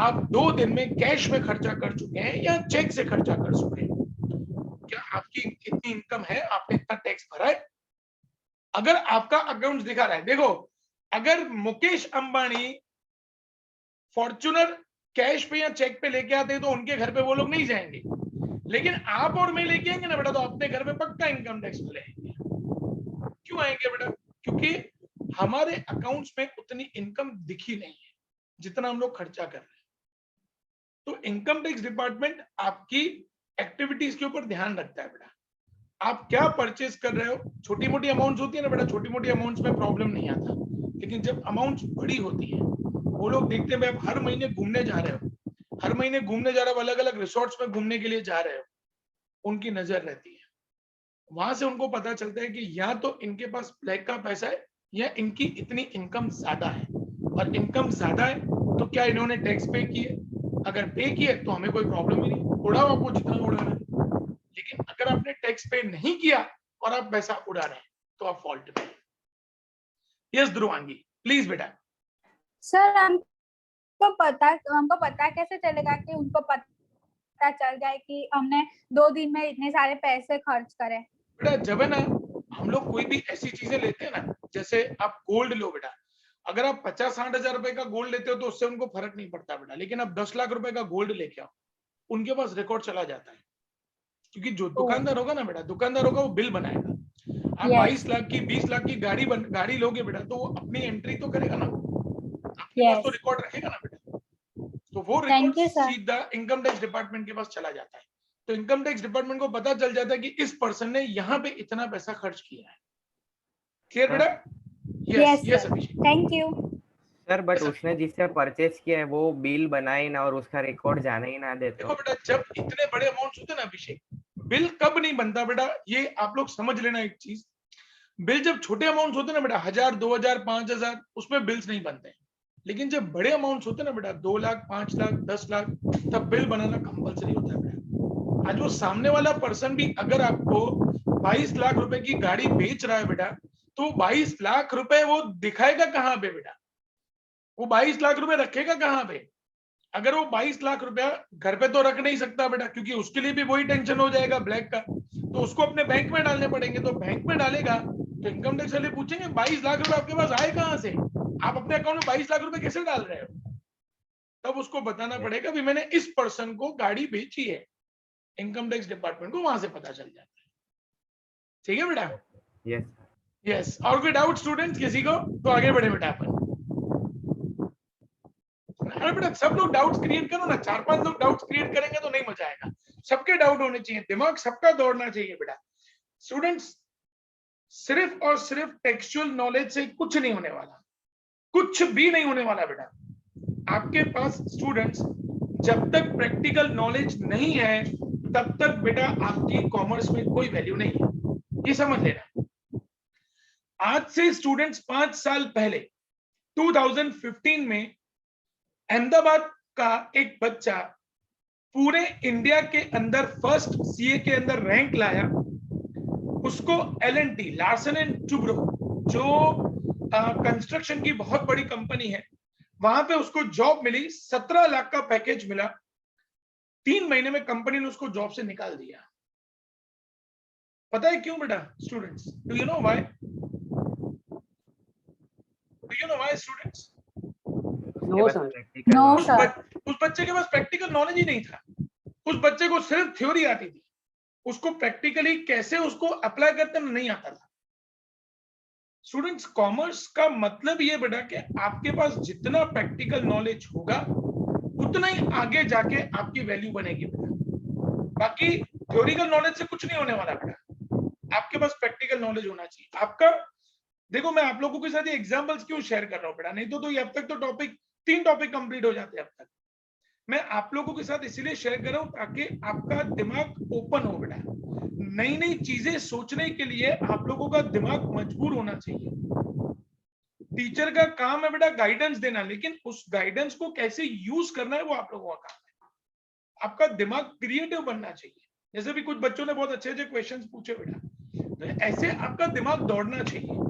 आप 2 दिन में कैश में खर्चा कर चुके हैं या चेक से खर्चा कर चुके हैं। क्या आपकी इतनी इनकम है, आपने इतना टैक्स भरा है? अगर आपका अकाउंट दिखा रहा है, देखो अगर मुकेश अंबानी फॉर्च्यूनर कैश पे या चेक पे लेके आते हैं तो उनके घर पे वो लोग नहीं जाएंगे, लेकिन आप और मैं लेके आएंगे ना बेटा, तो अपने घर पे पक्का इनकम टैक्स वाले आएंगे। क्यों आएंगे बेटा? क्योंकि हमारे अकाउंट्स में उतनी इनकम दिखी नहीं है जितना हम लोग खर्चा कर रहे हैं। तो इनकम टैक्स डिपार्टमेंट आपकी एक्टिविटीज के ऊपर ध्यान रखता है बेटा, आप क्या परचेज कर रहे हो। छोटी मोटी अमाउंट्स होती है ना बेटा, छोटी मोटी अमाउंट्स में प्रॉब्लम नहीं आता, लेकिन जब अमाउंट्स बड़ी होती है, वो लोग देखते हैं आप हर महीने घूमने जा रहे हो, हर महीने घूमने जा रहे हो, अलग अलग रिसोर्ट्स में घूमने के लिए जा रहे हो, उनकी नजर रहती है। वहां से उनको पता चलता है कि या तो इनके पास ब्लैक का पैसा है या इनकी इतनी इनकम ज्यादा है, और इनकम ज्यादा है तो क्या इन्होंने टैक्स पे किए, अगर पे किए तो हमें कोई प्रॉब्लम ही नहीं, उड़ाओ आपको जितना उड़ाना है। लेकिन अगर आपने टैक्स पे नहीं किया और आप पैसा उड़ा रहे हैं तो आप फॉल्ट में। यस ध्रुवांगी प्लीज बेटा। सर हमको पता कैसे चलेगा कि उनको पता चल जाए कि हमने 2 दिन में इतने सारे पैसे खर्च करे? बेटा जब है ना हम लोग कोई भी ऐसी चीजें लेते हैं ना, जैसे आप गोल्ड लो बेटा, अगर आप 50-60 हजार रुपए का गोल्ड लेते हो तो उससे उनको फर्क नहीं पड़ता बेटा, लेकिन आप 10 लाख रुपए का गोल्ड लेके आओ, उनके पास रिकॉर्ड चला जाता है, क्योंकि जो दुकानदार होगा ना बेटा, दुकानदार होगा वो बिल बनाएगा। आप 22 लाख की 20 लाख की गाड़ी लोगे बेटा, तो वो अपनी एंट्री तो करेगा ना, आपके पास तो रिकॉर्ड रखेगा ना बेटा, तो वो रिकॉर्ड सीधा इनकम टैक्स डिपार्टमेंट के पास चला जाता है। तो इनकम टैक्स डिपार्टमेंट को पता चल जाता है कि इस पर्सन ने यहाँ पे इतना पैसा खर्च किया है। क्लियर बेटा? Yes Abhishek, thank you sir. But उसने जिससे परचेज किया है वो बिल बनाए ना और उसका रिकॉर्ड जाने ही ना दे, देखो बेटा जब इतने बड़े अमाउंट होते हैं ना अभिषेक, बिल कब नहीं बनता बेटा, ये आप लोग समझ लेना एक चीज, बिल जब छोटे अमाउंट होते हैं ना बेटा, 1000, 2000, 5000, उसमें बिल्स नहीं बनते हैं, लेकिन जब बड़े अमाउंट होते हैं ना बेटा, 2 लाख, 5 लाख, 10 लाख, तब बिल बनाना कंपलसरी होता है बेटा। आज वो सामने वाला पर्सन भी अगर आपको 22 लाख रुपए की गाड़ी बेच रहा है बेटा, तो 22 लाख रुपए वो दिखाएगा कहाँ पे बेटा, वो 22 लाख रुपए रखेगा कहाँ पे? अगर वो 22 लाख रुपया घर पे तो रख नहीं सकता बेटा, क्योंकि उसके लिए भी वही टेंशन हो जाएगा ब्लैक का, तो उसको अपने बैंक में डालने पड़ेंगे, तो बैंक में डालेगा तो इनकम टैक्स वाले पूछेंगे 22 लाख रुपए आपके पास आए कहाँ से, आप अपने अकाउंट में 22 लाख रुपए कैसे डाल रहे हो? तब उसको बताना पड़ेगा भी मैंने इस पर्सन को गाड़ी बेची है, इनकम टैक्स डिपार्टमेंट को वहां से पता चल जाता है। ठीक है बेटा? यस। और कोई डाउट स्टूडेंट्स किसी को? तो आगे बढ़े बेटा अपन। अरे बेटा सब लोग डाउट्स क्रिएट करो ना, 4-5 लोग डाउट्स क्रिएट करेंगे तो नहीं मजा आएगा, सबके डाउट होने चाहिए, दिमाग सबका दौड़ना चाहिए बेटा। स्टूडेंट्स सिर्फ और सिर्फ टेक्सचुअल नॉलेज से कुछ नहीं होने वाला, कुछ भी नहीं होने वाला बेटा। आपके पास स्टूडेंट्स जब तक प्रैक्टिकल नॉलेज नहीं है तब तक बेटा आपकी कॉमर्स में कोई वैल्यू नहीं है, ये समझ लेना। आज से स्टूडेंट्स 5 साल पहले 2015 में अहमदाबाद का एक बच्चा पूरे इंडिया के अंदर फर्स्ट सीए के अंदर रैंक लाया, उसको L&T लार्सन एंड टुब्रो जो कंस्ट्रक्शन की बहुत बड़ी कंपनी है, वहां पे उसको जॉब मिली, 17 लाख का पैकेज मिला। 3 महीने में कंपनी ने उसको जॉब से निकाल दिया। पता है क्यों बेटा students? Do you know why? Do you know why students? No sir. No उस बच्चे के पास प्रैक्टिकल नॉलेज ही नहीं था। उस बच्चे को सिर्फ थ्योरी आती थी, उसको प्रैक्टिकली कैसे उसको अप्लाई करते नहीं आता था। स्टूडेंट्स, कॉमर्स का मतलब ये बेटा कि आपके पास जितना प्रैक्टिकल नॉलेज होगा उतना ही आगे जाके आपकी वैल्यू बनेगी बेटा। बाकी थ्योरिकल नॉलेज से कुछ नहीं होने वाला बेटा, आपके पास प्रैक्टिकल नॉलेज होना चाहिए आपका। देखो मैं आप लोगों के साथ ये एग्जांपल्स क्यों शेयर कर रहा हूं बेटा, नहीं तो ये अब तक तो टॉपिक 3 टॉपिक कंप्लीट हो जाते हैं अब तक। मैं आप लोगों के साथ इसीलिए शेयर कर रहा हूं ताकि आपका दिमाग ओपन हो बेटा। नई नई चीजें सोचने के लिए आप लोगों का दिमाग मजबूर होना चाहिए। टीचर का काम है बेटा गाइडेंस देना, लेकिन उस गाइडेंस को कैसे यूज करना है वो आप लोगों का काम है। आपका दिमाग क्रिएटिव बनना चाहिए। जैसे भी कुछ बच्चों ने बहुत अच्छे अच्छे क्वेश्चंस पूछे बेटा, तो ऐसे आपका दिमाग दौड़ना चाहिए।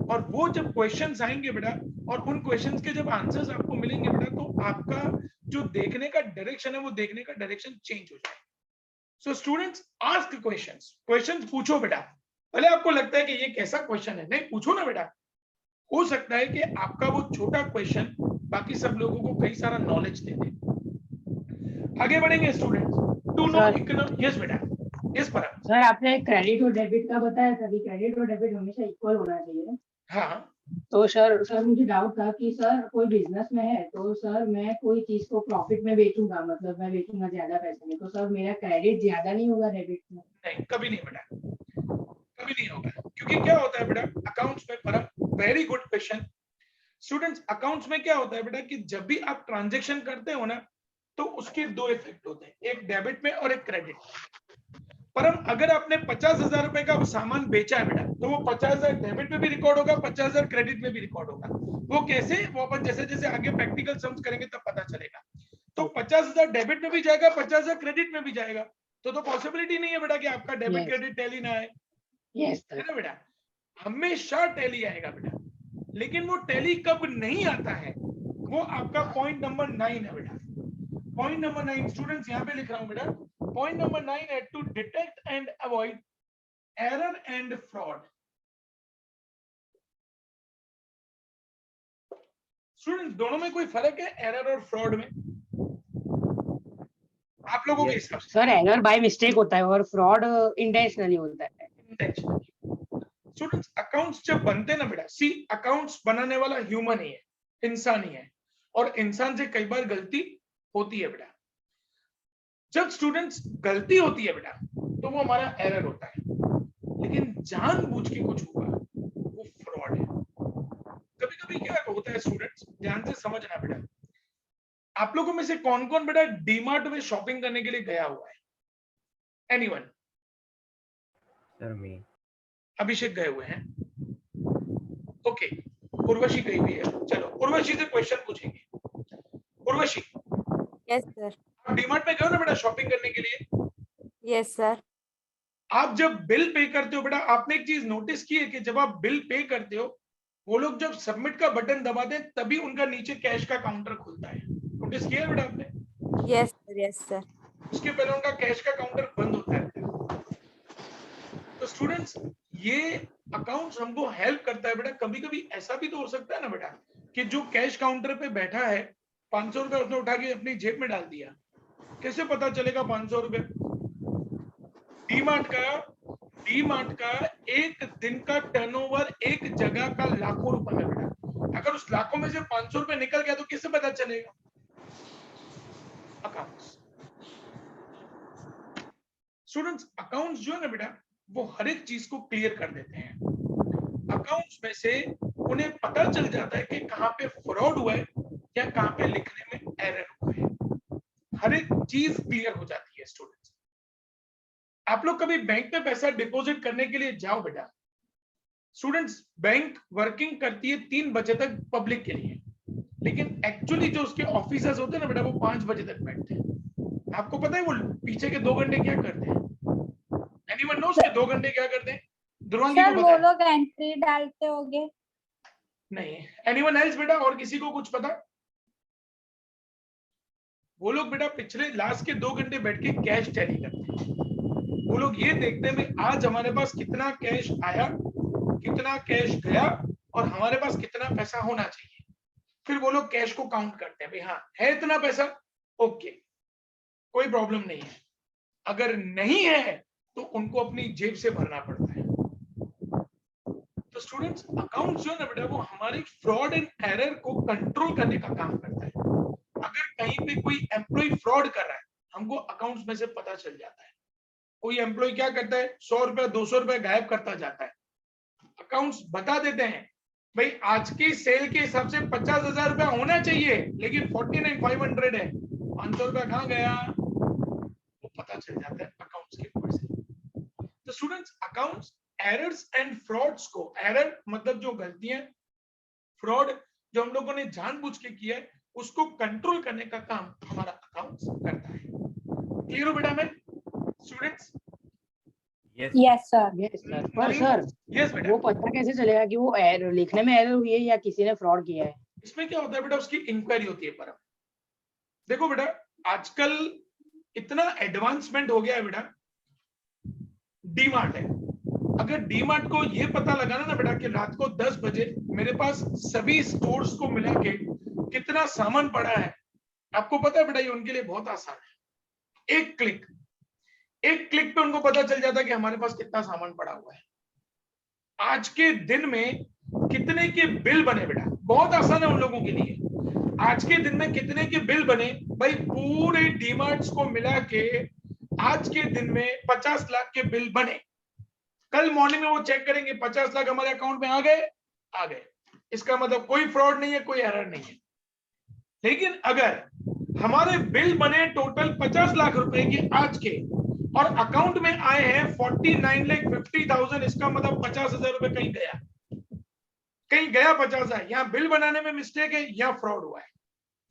और वो जब क्वेश्चंस आएंगे बेटा और उन क्वेश्चंस के जब आंसर्स आपको मिलेंगे बेटा, तो आपका जो देखने का डायरेक्शन है वो देखने का डायरेक्शन चेंज हो जाएगा। सो स्टूडेंट्स, आस्क क्वेश्चंस पूछो बेटा। भले आपको लगता है कि ये कैसा क्वेश्चन है, नहीं पूछो ना बेटा। हो सकता है कि आपका वो छोटा क्वेश्चन बाकी सब लोगों को कई सारा नॉलेज दे दे। आगे बढ़ेंगे students. To know economic. Yes बेटा, यस पराग। सर आपने क्रेडिट और डेबिट का बताया था कि क्रेडिट और डेबिट हमेशा इक्वल होना चाहिए। हाँ, तो सर मुझे डाउट था कि सर कोई बिजनेस में है तो सर मैं कोई चीज को प्रॉफिट में बेचूंगा, मतलब मैं बेचूंगा ज्यादा पैसे में, तो सर मेरा क्रेडिट ज्यादा नहीं होगा डेबिट में? नहीं, कभी नहीं बेटा, कभी नहीं होगा। क्योंकि क्या होता है बेटा अकाउंट्स में, परम very good question. Students, accounts में क्या होता है बेटा कि जब भी आप ट्रांजैक्शन करते हो ना, तो उसके 2 इफेक्ट होते हैं, एक डेबिट में और एक क्रेडिट। परम अगर आपने 50,000 रुपए का सामान बेचा है बेटा, तो वो 50,000 डेबिट में भी रिकॉर्ड होगा, 50,000 क्रेडिट में भी रिकॉर्ड होगा। वो कैसे? वो अपन जैसे जैसे आगे प्रैक्टिकल सम्स करेंगे तब पता चलेगा। तो 50,000 डेबिट में भी जाएगा, 50,000 क्रेडिट में भी जाएगा। तो पॉसिबिलिटी नहीं है बेटा कि आपका डेबिट क्रेडिट टैली ना आए। यस है ना बेटा, हमेशा टैली आएगा बेटा। लेकिन वो टैली कब नहीं आता है, वो आपका पॉइंट नंबर 9 है बेटा। पॉइंट नंबर 9 स्टूडेंट्स यहां पे लिख रहा हूं बेटा। पॉइंट नंबर 9 है to detect and avoid error and fraud. Students, दोनों में कोई फर्क है एरर और फ्रॉड में आप लोगों के हिसाब से? सर एरर बाय मिस्टेक होता है और फ्रॉड इंटेंशनली होता है। स्टूडेंट्स, अकाउंट्स जब बनते हैं ना बेटा, सी अकाउंट्स बनाने वाला ह्यूमन ही है, इंसान ही है, और इंसान से कई बार गलती होती है बेटा। जब स्टूडेंट्स गलती होती है बेटा तो वो हमारा एरर होता है, लेकिन जानबूझ के कुछ हुआ वो फ्रॉड है। कभी कभी क्या होता है स्टूडेंट्स, ध्यान से समझना बेटा। आप लोगों में से कौन कौन बेटा डीमार्ट में शॉपिंग करने के लिए गया हुआ है? एनीवन? सर मैं। अभिषेक गए हुए हैं, ओके। उर्वशी गई हुई है। चलो उर्वशी से क्वेश्चन पूछेंगे। Urvashi, yes sir. आप डीमार्ट में गए हो ना बेटा शॉपिंग करने के लिए? Yes sir. आप जब बिल पे करते हो बेटा, आपने एक चीज नोटिस की है कि जब आप बिल पे करते हो, वो लोग जब सबमिट का बटन दबाते हैं तभी उनका नीचे कैश का काउंटर खुलता है। नोटिस किया है बेटा आपने? Yes sir, yes sir. उसके पहले उनका कैश का काउंटर बंद होता है। तो स्टूडेंट्स, ये अकाउंट्स हमको हेल्प करता है बेटा। कभी कभी ऐसा भी तो हो सकता है ना बेटा कि जो कैश काउंटर पे बैठा है, 500 रुपए उसने उठा के अपनी जेब में डाल दिया, कैसे पता चलेगा 500 रुपए? डीमार्ट का एक दिन का टर्नओवर एक जगह का लाखों रुपए में बेटा। अगर उस लाखों में से 500 रुपए निकल गया तो किससे पता चलेगा? अकाउंट्स। स्टूडेंट्स, अकाउंट्स जो है ना बेटा, वो हर एक चीज को क्लियर कर देते हैं। अकाउंट्स में से उन्हें पता चल जाता है कि कहां पे फ्रॉड हुआ है या कहां पे लिखने में एरर हुआ है। हर एक चीज क्लियर हो जाती है स्टूडेंट्स। आप लोग कभी बैंक में पैसा डिपॉजिट करने के लिए जाओ बेटा। स्टूडेंट्स, बैंक वर्किंग करती है 3 बजे तक पब्लिक के लिए, लेकिन एक्चुअली जो उसके ऑफिसर्स होते हैं ना बेटा, वो 5 बजे तक बैठते हैं। आपको पता है वो पीछे के 2 घंटे क्या करते हैं? एनीवन नोस के 2 घंटे क्या करते हैं? दुर्वांगी सर को वो पता है? लोग एंट्री डालते होंगे। नहीं। एनीवन एल्स बेटा? और किसी को कुछ पता? वो लोग बेटा पिछले लास्ट के 2 घंटे बैठ के कैश टैली करते हैं। वो लोग ये देखते हैं भाई आज हमारे पास कितना कैश आया, कितना कैश गया और हमारे पास कितना पैसा होना चाहिए। फिर वो लोग कैश को काउंट करते हैं, भाई हाँ है इतना पैसा, ओके कोई प्रॉब्लम नहीं है। अगर नहीं है तो उनको अपनी जेब से भरना पड़ता है। तो स्टूडेंट्स अकाउंट जो है ना बेटा वो हमारी फ्रॉड एंड एरर को कंट्रोल करने का काम करता है। अगर कहीं पे कोई एम्प्लॉय फ्रॉड कर रहा है हमको अकाउंट्स में से पता चल जाता है। कोई एम्प्लॉय क्या करता है 100 रुपए 200 रुपए गायब करता जाता है, अकाउंट्स बता देते हैं भाई आज की सेल के हिसाब से 50,000 रुपया होना चाहिए लेकिन 49,500 है, 500 रुपया कहाँ गया वो पता चल जाता है अकाउंट्स के ऊपर से। तो students accounts errors and frauds को, एरर मतलब जो गलतियां, फ्रॉड जो हम लोगों ने जानबूझ के किया है उसको कंट्रोल करने का काम हमारा अकाउंट्स करता है। क्लियर हो बेटा? मैं students yes sir. Yes sir, पर सर यस बेटा वो पता कैसे चलेगा कि वो एरर लिखने में एरर हुई है या किसी ने फ्रॉड किया है? इसमें क्या होता है बेटा उसकी इंक्वायरी होती है। पर देखो बेटा आजकल इतना एडवांसमेंट हो गया है बेटा, डीमार्ट है, अगर डीमार्ट को ये पता लगाना ना बेटा कि रात को 10 बजे मेरे पास सभी स्टोर्स को मिला के कितना सामान पड़ा है, आपको पता है बेटा ये उनके लिए बहुत आसान है। एक क्लिक पे उनको पता चल जाता है कि हमारे पास कितना सामान पड़ा हुआ है। आज के दिन में कितने के बिल बने बेटा, बहुत आसान है उन लोगों के लिए। आज के दिन में कितने के बिल बने भाई, पूरे डीमार्ट्स को मिला के आज के दिन में 50 लाख के बिल बने। कल मॉर्निंग में वो चेक करेंगे 50 लाख हमारे अकाउंट में आ गए। इसका मतलब कोई फ्रॉड नहीं है, कोई एरर नहीं है। लेकिन अगर हमारे बिल बने टोटल 50 लाख रुपए के आज के और अकाउंट में आए हैं 49,50,000, इसका मतलब 50,000 रुपए कहीं गया 50,000। यहाँ बिल बनाने में मिस्टेक है या फ्रॉड हुआ है।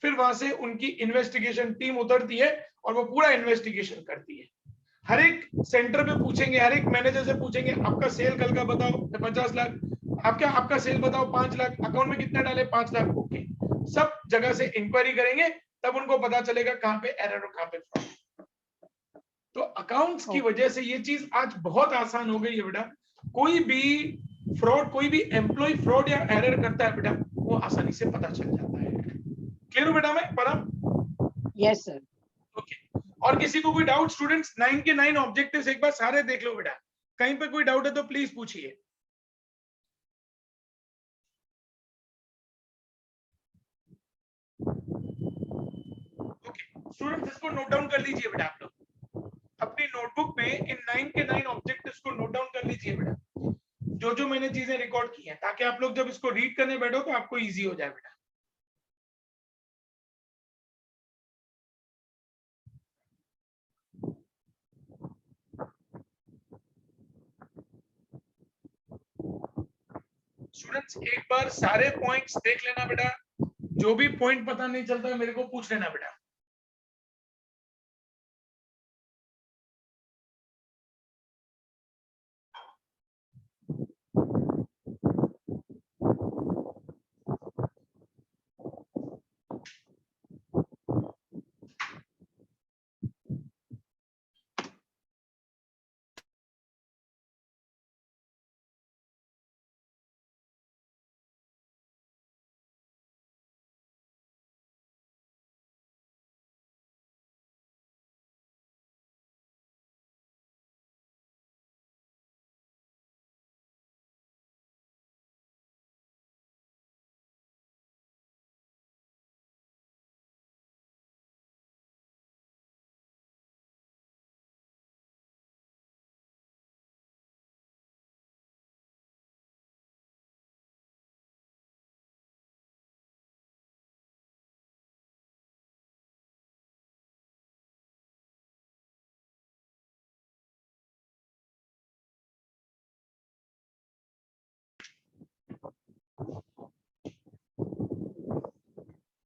फिर वहां से उनकी इन्वेस्टिगेशन टीम उतरती है और वो पूरा इन्वेस्टिगेशन करती है। हर एक सेंटर पे पूछेंगे, हर एक मैनेजर से पूछेंगे आपका सेल कल का बताओ 50 लाख, आपका सेल बताओ 5 लाख, अकाउंट में कितना डाले 5 लाख, ओके। सब जगह से इंक्वायरी करेंगे तब उनको पता चलेगा कहां पे एरर और कहां पे फ्रॉड। तो अकाउंट्स की वजह से ये चीज आज बहुत आसान हो गई है बेटा। कोई भी फ्रॉड, कोई भी एम्प्लॉय फ्रॉड या एरर करता है बेटा वो आसानी से पता चल जाता है। क्लियर हो बेटा? मैं परम? Yes sir. ओके। और किसी को कोई डाउट स्टूडेंट्स? 9 के 9 ऑब्जेक्टिव्स एक बार सारे देख लो बेटा, कहीं पे कोई डाउट है तो प्लीज पूछिए। ओके स्टूडेंट्स इसको नोट डाउन कर लीजिए बेटा, आप लोग अपनी नोटबुक में इन 9 के 9 ऑब्जेक्टिव्स को नोट डाउन कर लीजिए बेटा, जो मैंने चीजें रिकॉर्ड की हैं, ताकि आप लोग जब इसको रीड करने बैठो तो आपको इजी हो जाए बेटा। स्टूडेंट्स एक बार सारे पॉइंट्स देख लेना बेटा, जो भी पॉइंट पता नहीं चलता मेरे को पूछ लेना बेटा।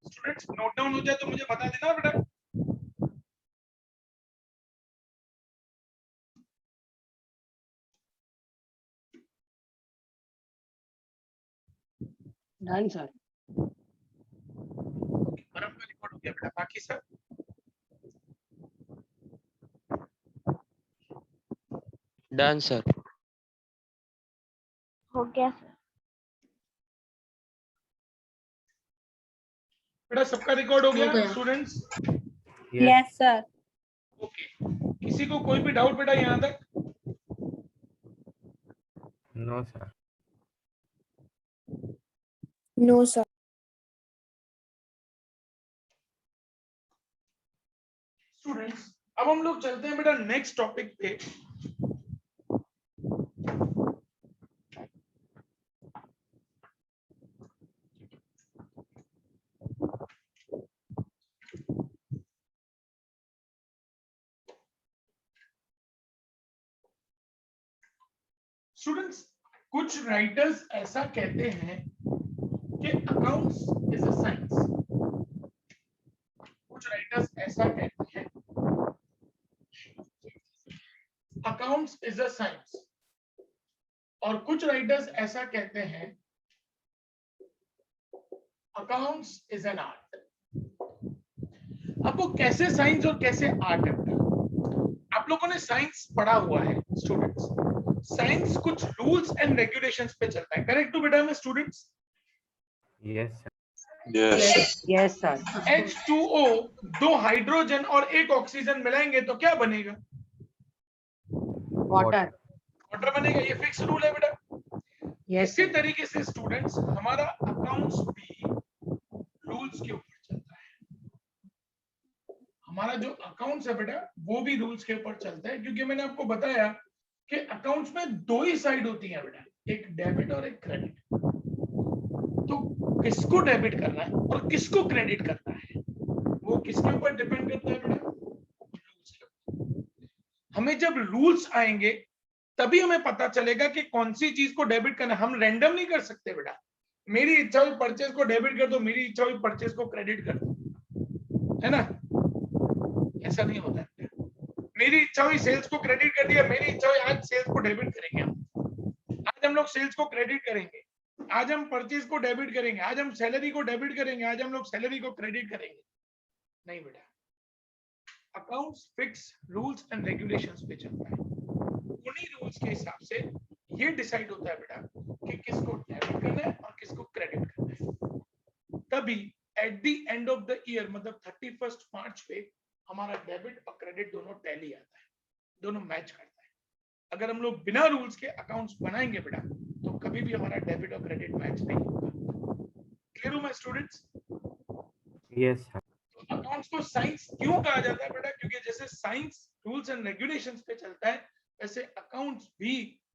स्टूडेंट्स नोट डाउन हो जाए तो मुझे बता देना बेटा। Done sir. परम का रिकॉर्ड हो गया बेटा, बाकी सब डन सर। हो गया सर। बेटा सबका रिकॉर्ड हो गया स्टूडेंट्स? Yes sir. ओके, किसी को कोई भी डाउट बेटा यहाँ तक? No sir. No sir. Students अब हम लोग चलते हैं बेटा नेक्स्ट टॉपिक पे। स्टूडेंट्स कुछ राइटर्स ऐसा कहते हैं कि अकाउंट्स इज अ साइंस। कुछ राइटर्स ऐसा कहते हैं अकाउंट्स इज अ साइंस, और कुछ राइटर्स ऐसा कहते हैं अकाउंट्स इज एन आर्ट। अब वो कैसे साइंस और कैसे आर्ट है? आप लोगों ने साइंस पढ़ा हुआ है स्टूडेंट्स। साइंस कुछ रूल्स एंड रेगुलेशंस पे चलता है, करेक्ट टू बेटा में students? Yes sir. Yes sir. H2O, दो हाइड्रोजन और एक ऑक्सीजन मिलाएंगे तो क्या बनेगा? वाटर। वाटर बनेगा, ये फिक्स रूल है बेटा। यस इसी तरीके से स्टूडेंट्स हमारा अकाउंट्स भी रूल्स के ऊपर चलता है। हमारा जो अकाउंट्स है बेटा वो भी रूल्स के ऊपर चलता है, क्योंकि मैंने आपको बताया कि अकाउंट्स में दो ही साइड होती है बेटा, एक डेबिट और एक क्रेडिट। तो किसको डेबिट करना है और किसको क्रेडिट करना है वो किसके ऊपर डिपेंड करता है बेटा? रूल्स के ऊपर। हमें जब रूल्स आएंगे तभी हमें पता चलेगा कि कौन सी चीज को डेबिट करना है। हम रैंडम नहीं कर सकते बेटा, मेरी इच्छा हुई परचेज को डेबिट कर दो, मेरी इच्छा हुई परचेज को क्रेडिट कर दो, है ना? ऐसा नहीं होता है। मेरी इच्छा हुई सेल्स को क्रेडिट कर दिया, मेरी इच्छा हुई आज सेल्स को डेबिट करेंगे हम। आज हम लोग सेल्स को क्रेडिट करेंगे, आज हम परचेज को डेबिट करेंगे, आज हम सैलरी को डेबिट करेंगे, आज हम लोग सैलरी को क्रेडिट करेंगे। नहीं बेटा, accounts fix rules and regulations पे चलता है। उन्हीं रूल्स के हिसाब से ये डिसाइड होता है बेटा कि किसको डेबिट करना है और किसको क्रेडिट करना है। तभी at the end of the year, मतलब 31 मार्च पे हमारा डेबिट और क्रेडिट दोनों टैली आता है, दोनों मैच करता है। अगर हम लोग बिना रूल्स के अकाउंट्स बनाएंगे बेटा तो कभी भी हमारा डेबिट और क्रेडिट मैच नहीं होगा। क्लियर हो माय स्टूडेंट्स? Yes sir. तो अकाउंट्स को साइंस क्यों कहा जाता है बेटा? क्योंकि जैसे साइंस रूल्स एंड रेगुलेशंस पे चलता है, वैसे अकाउंट्स भी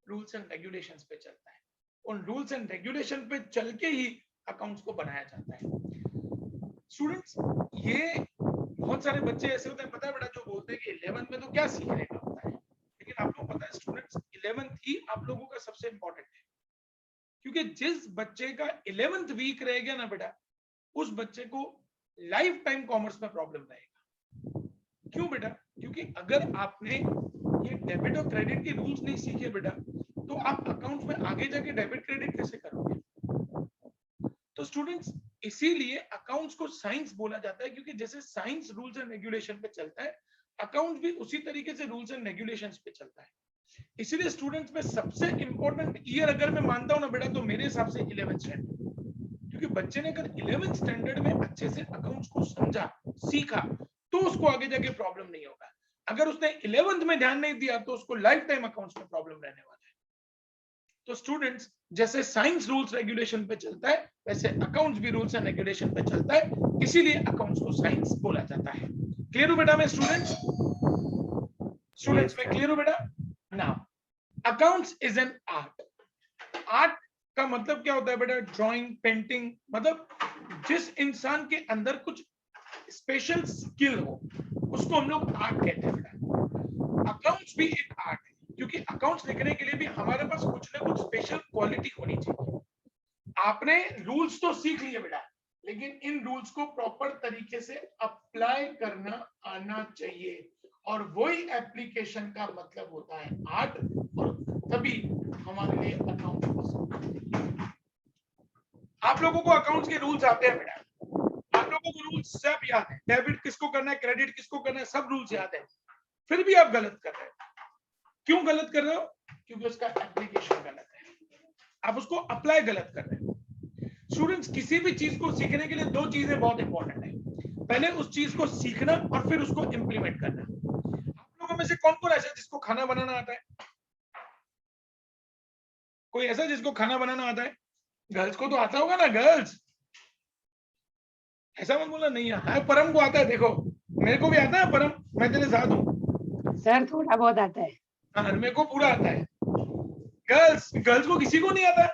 रूल्स एंड रेगुलेशंस पे चलता है। उन रूल्स एंड रेगुलेशन पे चल के ही अकाउंट्स को बनाया जाता है। स्टूडेंट्स ये बहुत सारे बच्चे ऐसे होते हैं, पता है बेटा, जो बोलते हैं कि 11th में तो क्या सीखने का होता है, लेकिन आप लोगों को पता है स्टूडेंट्स 11th ही आप लोगों का सबसे इंपॉर्टेंट है। क्योंकि जिस बच्चे का 11th वीक रहेगा ना बेटा, उस बच्चे को लाइफ टाइम कॉमर्स में प्रॉब्लम रहेगा। क्यों बेटा? क्योंकि अगर आपने ये डेबिट और क्रेडिट के रूल्स नहीं सीखे बेटा, तो आप अकाउंट्स में आगे जाके डेबिट क्रेडिट कैसे करोगे? तो स्टूडेंट्स इसीलिए अकाउंट्स को साइंस बोला जाता है, क्योंकि जैसे साइंस रूल्स एंड रेगुलेशन पे चलता है, अकाउंट्स भी उसी तरीके से रूल्स एंड रेगुलेशंस पे चलता है। इसीलिए स्टूडेंट्स में सबसे इंपॉर्टेंट ईयर अगर मैं मानता हूं ना बेटा, तो मेरे हिसाब से 11th स्टैंडर्ड। क्योंकि बच्चे ने अगर 11th स्टैंडर्ड में अच्छे से अकाउंट्स को समझा, सीखा, तो उसको आगे जाके प्रॉब्लम नहीं होगा। अगर उसने 11th में ध्यान नहीं दिया तो उसको लाइफ टाइम अकाउंट्स में प्रॉब्लम रहने वाला है। तो स्टूडेंट्स जैसे साइंस रूल्स रेगुलेशन पे चलता है, वैसे अकाउंट्स भी रूल्स एंड रेगुलेशन पे चलता है, इसीलिए अकाउंट्स को साइंस बोला जाता है। क्लियर हो बेटा मैं स्टूडेंट्स? स्टूडेंट्स में क्लियर हो बेटा? Now accounts is an art. Art का मतलब क्या होता है बेटा? ड्राइंग, पेंटिंग, मतलब जिस इंसान के अंदर कुछ स्पेशल स्किल हो उसको हम लोग आर्ट कहते हैं बेटा। अकाउंट्स भी एक आर्ट है, क्योंकि अकाउंट्स लिखने के लिए भी हमारे पास कुछ ना कुछ स्पेशल क्वालिटी होनी चाहिए। आपने रूल्स तो सीख लिए बेटा, लेकिन इन रूल्स को प्रॉपर तरीके से अप्लाई करना आना चाहिए, और वही एप्लीकेशन का मतलब होता है आर्ट, और तभी हमारे लिए अकाउंट पॉसिबल। आप लोगों को अकाउंट्स के रूल्स आते हैं बेटा, आप लोगों को रूल्स सब याद है, डेबिट किसको करना है, क्रेडिट किसको करना है, सब रूल्स याद है, फिर भी आप गलत कर रहे हो। क्यों गलत कर रहे हो? क्योंकि उसका एप्लीकेशन गलत है, आप उसको अप्लाई गलत कर रहे हो। स्टूडेंट्स, किसी भी चीज को सीखने के लिए दो चीजें बहुत इंपॉर्टेंट है, पहले उस चीज को सीखना और फिर उसको इंप्लीमेंट करना। आप लोगों में से कौन कौन ऐसा जिसको खाना बनाना आता है? कोई ऐसा जिसको खाना बनाना आता है? गर्ल्स को तो आता होगा ना, गर्ल्स ऐसा मत बोला नहीं आता है। परम को आता है, देखो मेरे को भी आता है परम, मैं तेरे साथ हूँ। सर थोड़ा बहुत आता है। हाँ, मेरे को पूरा आता है। गर्ल्स को किसी को नहीं आता?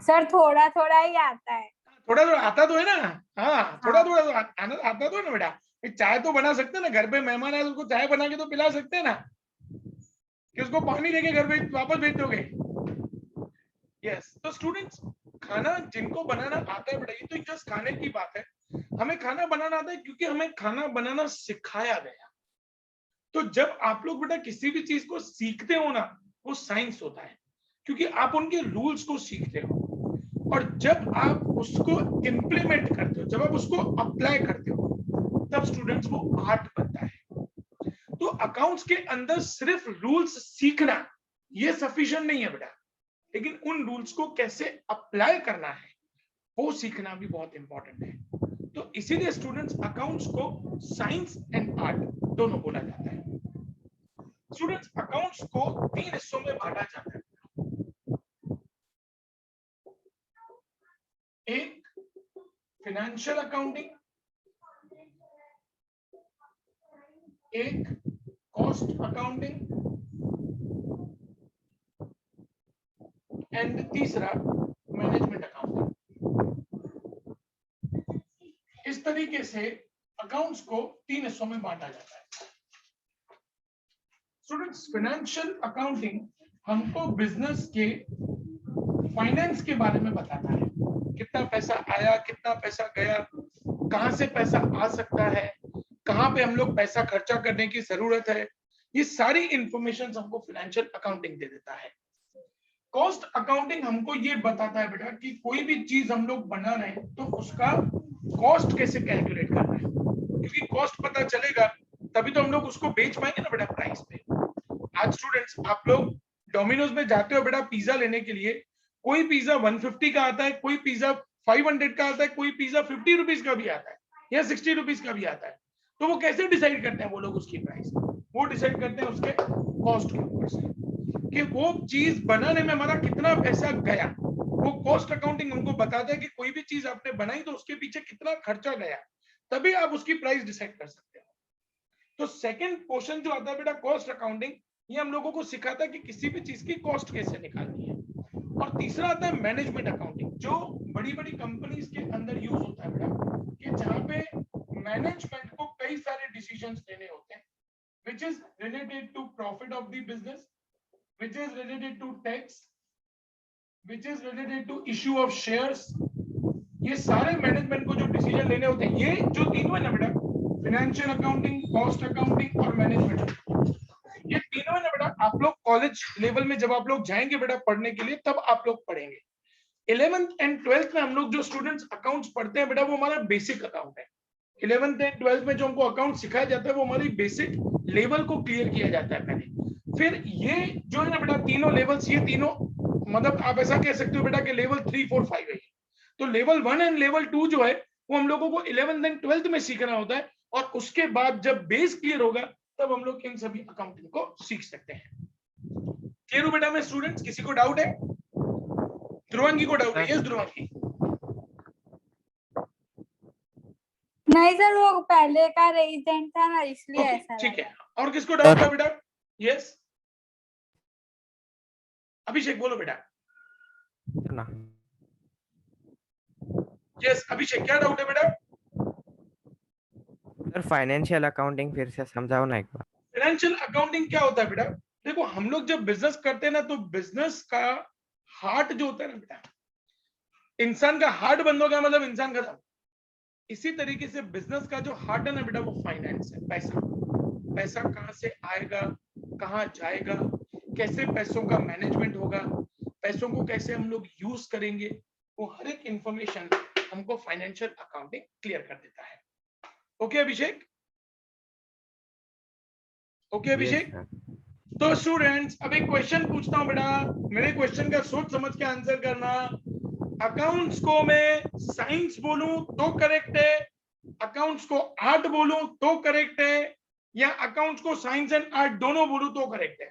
सर थोड़ा थोड़ा ही आता है। थोड़ा थोड़ा आता तो है ना? हाँ, थोड़ा थोड़ा तो आता तो है ना बेटा। चाय तो बना सकते हैं ना, घर पे मेहमान आए तो उसको चाय बना के तो पिला सकते हैं ना, कि उसको पानी देके घर पे वापस भेज दोगे? यस। तो स्टूडेंट्स, खाना जिनको बनाना आता है बेटा, ये तो जस्ट खाने की बात है, हमें खाना बनाना आता है क्योंकि हमें खाना बनाना सिखाया गया। तो जब आप लोग बेटा किसी भी चीज को सीखते हो ना, वो साइंस होता है, क्योंकि आप उनके रूल्स को सीखते हो, और जब आप उसको इम्प्लीमेंट करते हो, जब आप उसको अप्लाई करते हो, तब स्टूडेंट्स वो आर्ट बनता है। तो अकाउंट्स के अंदर सिर्फ रूल्स सीखना ये सफिशिएंट नहीं है बेटा, लेकिन उन रूल्स को कैसे अप्लाई करना है वो सीखना भी बहुत इंपॉर्टेंट है। तो इसीलिए स्टूडेंट्स, अकाउंट्स को साइंस एंड आर्ट दोनों बोला जाता है। स्टूडेंट्स, अकाउंट्स को 3 हिस्सों में बांटा जाता है। एक फाइनेंशियल अकाउंटिंग, एक कॉस्ट अकाउंटिंग, एंड तीसरा मैनेजमेंट अकाउंटिंग। इस तरीके से अकाउंट्स को 3 हिस्सों में बांटा जाता है। स्टूडेंट्स, फाइनेंशियल अकाउंटिंग हमको बिजनेस के फाइनेंस के बारे में बताता है, कितना पैसा आया, कितना पैसा गया, कहां से पैसा आ सकता है, कहां पे हम लोग पैसा खर्चा करने की जरूरत है, ये सारी इंफॉर्मेशन हमको फाइनेंशियल अकाउंटिंग दे देता है। कॉस्ट अकाउंटिंग हमको ये बताता है बेटा कि कोई भी चीज हम लोग बना रहे हैं तो उसका कॉस्ट कैसे कैलकुलेट करना है, क्योंकि कॉस्ट पता चलेगा तभी तो हम लोग उसको बेच पाएंगे ना बेटा प्राइस पे। आज स्टूडेंट्स, आप लोग डोमिनोज में जाते हो बेटा पिज्जा लेने के लिए, कोई पिज्जा 150 का आता है, कोई पिज्जा 500 का आता है, कोई पिज्जा 50 रुपीज का भी आता है या 60 रुपीज का भी आता है। तो वो कैसे डिसाइड करते हैं वो लोग उसकी प्राइस? वो डिसाइड करते हैं उसके कॉस्ट के ऊपर से, कि वो चीज बनाने में हमारा कितना पैसा गया। वो कॉस्ट अकाउंटिंग हमको बताता है कि कोई भी चीज आपने बनाई तो उसके पीछे कितना खर्चा गया, तभी आप उसकी प्राइस डिसाइड कर सकते हो। तो सेकंड पोर्शन जो आता है बेटा कॉस्ट अकाउंटिंग, ये हम लोगों को सिखाता है कि किसी भी चीज की कॉस्ट कैसे निकालनी है। और तीसरा आता है मैनेजमेंट अकाउंटिंग, जो बड़ी बड़ी कंपनीज के अंदर यूज होता है बेटा, कि जहां पे मैनेजमेंट को कई सारे डिसीजंस लेने होते हैं, which is related to profit of the business, which is related to tax, which is related to issue of shares। ये सारे मैनेजमेंट को जो डिसीजन लेने होते हैं, ये जो तीनों है ना बेटा, फाइनेंशियल अकाउंटिंग, कॉस्ट अकाउंटिंग और मैनेजमेंट, ये तीनों है ना बेटा, आप लोग कॉलेज लेवल में जब आप लोग जाएंगे बेटा पढ़ने के लिए, तब आप लोग पढ़ेंगे। 11th एंड 12th में हम लोग जो स्टूडेंट्स अकाउंट्स पढ़ते हैं बेटा, वो हमारा बेसिक अकाउंट है। 11th एंड 12th में जो हमको अकाउंट सिखाया जाता है वो हमारी बेसिक लेवल को क्लियर किया जाता है पहले। फिर ये जो है ना बेटा तीनों लेवल्स, ये तीनों मतलब आप ऐसा कह सकते हो बेटा कि लेवल 3, 4, 5 है। तो लेवल 1 एंड लेवल 2 जो है वो हम लोगों को 11th एंड 12th में सीखना होता है, और उसके बाद जब बेस क्लियर होगा तब हम लोग इन सभी अकाउंटिंग को सीख सकते हैं। क्लियर हो बेटा में स्टूडेंट्स? किसी को डाउट है? ध्रुवंगी को डाउट है? यस ध्रुवंगी। नहीं सर, वो पहले का रेजिडेंट था ना, इसलिए ऐसा ठीक है। लगा। और किसको डाउट है बेटा? यस अभिषेक बोलो बेटा। ना यस अभिषेक, क्या डाउट है बेटा? सर फाइनेंशियल अकाउंटिंग फिर से समझाओ ना एक बार। फाइनेंशियल अकाउंटिंग क्या होता है बेटा? देखो हम लोग जब बिजनेस करते हैं ना, तो बिजनेस का हार्ट जो होता है ना बेटा, इंसान का हार्ट बंद हो गया मतलब इंसान खत्म। इसी तरीके से बिजनेस का जो हार्ट है ना बेटा, वो फाइनेंस है, पैसा। पैसा कहां से आएगा, कहां जाएगा, कैसे पैसों का मैनेजमेंट होगा, पैसों को कैसे हम लोग यूज करेंगे, वो हर एक इंफॉर्मेशन हमको फाइनेंशियल अकाउंटिंग क्लियर कर देता है। ओके अभिषेक? ओके अभिषेक? तो स्टूडेंट्स अब एक क्वेश्चन पूछता हूं बेटा, मेरे क्वेश्चन का सोच समझ के आंसर करना। अकाउंट्स को मैं साइंस बोलूं तो करेक्ट है, अकाउंट्स को आर्ट बोलूं तो करेक्ट है, या अकाउंट्स को साइंस एंड आर्ट दोनों बोलूं तो करेक्ट है?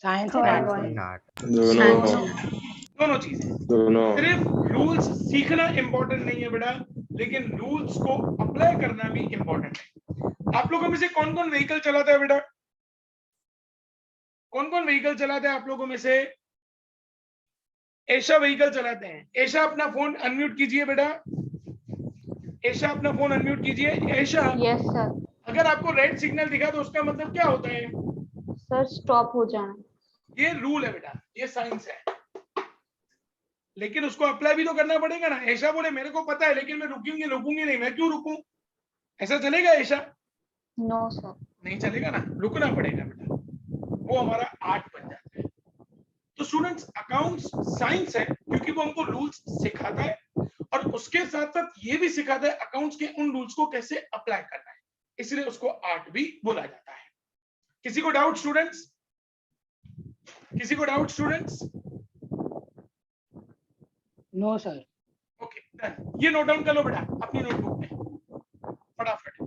Science and art. दोनों चीजें। सिर्फ रूल्स सीखना इंपॉर्टेंट नहीं है बेटा, लेकिन रूल्स को अप्लाई करना भी इंपॉर्टेंट है। आप लोगों में से कौन कौन व्हीकल चलाता है बेटा? कौन कौन व्हीकल चलाते हैं आप लोगों में से? ऐशा व्हीकल चलाते हैं। ऐशा अपना फोन अनम्यूट कीजिए बेटा, ऐशा अपना फोन अनम्यूट कीजिए। ऐशा, यस सर। अगर आपको रेड सिग्नल दिखा तो उसका मतलब क्या होता है? सर स्टॉप हो जाना। ये रूल है बेटा, ये साइंस है, लेकिन उसको अप्लाई भी तो करना पड़ेगा ना। ऐशा बोले मेरे को पता है लेकिन मैं रुकूंगी नहीं, मैं क्यों रुकूं? ऐसा चलेगा ऐशा? No sir. नहीं चलेगा ना, रुकना पड़ेगा बेटा, वो हमारा आर्ट बन जाता है। तो स्टूडेंट्स अकाउंट्स साइंस है क्योंकि वो हमको रूल्स सिखाता है, और उसके साथ साथ ये भी सिखाता है अकाउंट्स के उन रूल्स को कैसे अप्लाई करना है, इसलिए उसको आर्ट भी बोला जाता है। किसी को डाउट स्टूडेंट्स? किसी को doubt students? No sir. Okay done. ये नोट डाउन कर लो बेटा अपनी नोटबुक में फटाफट।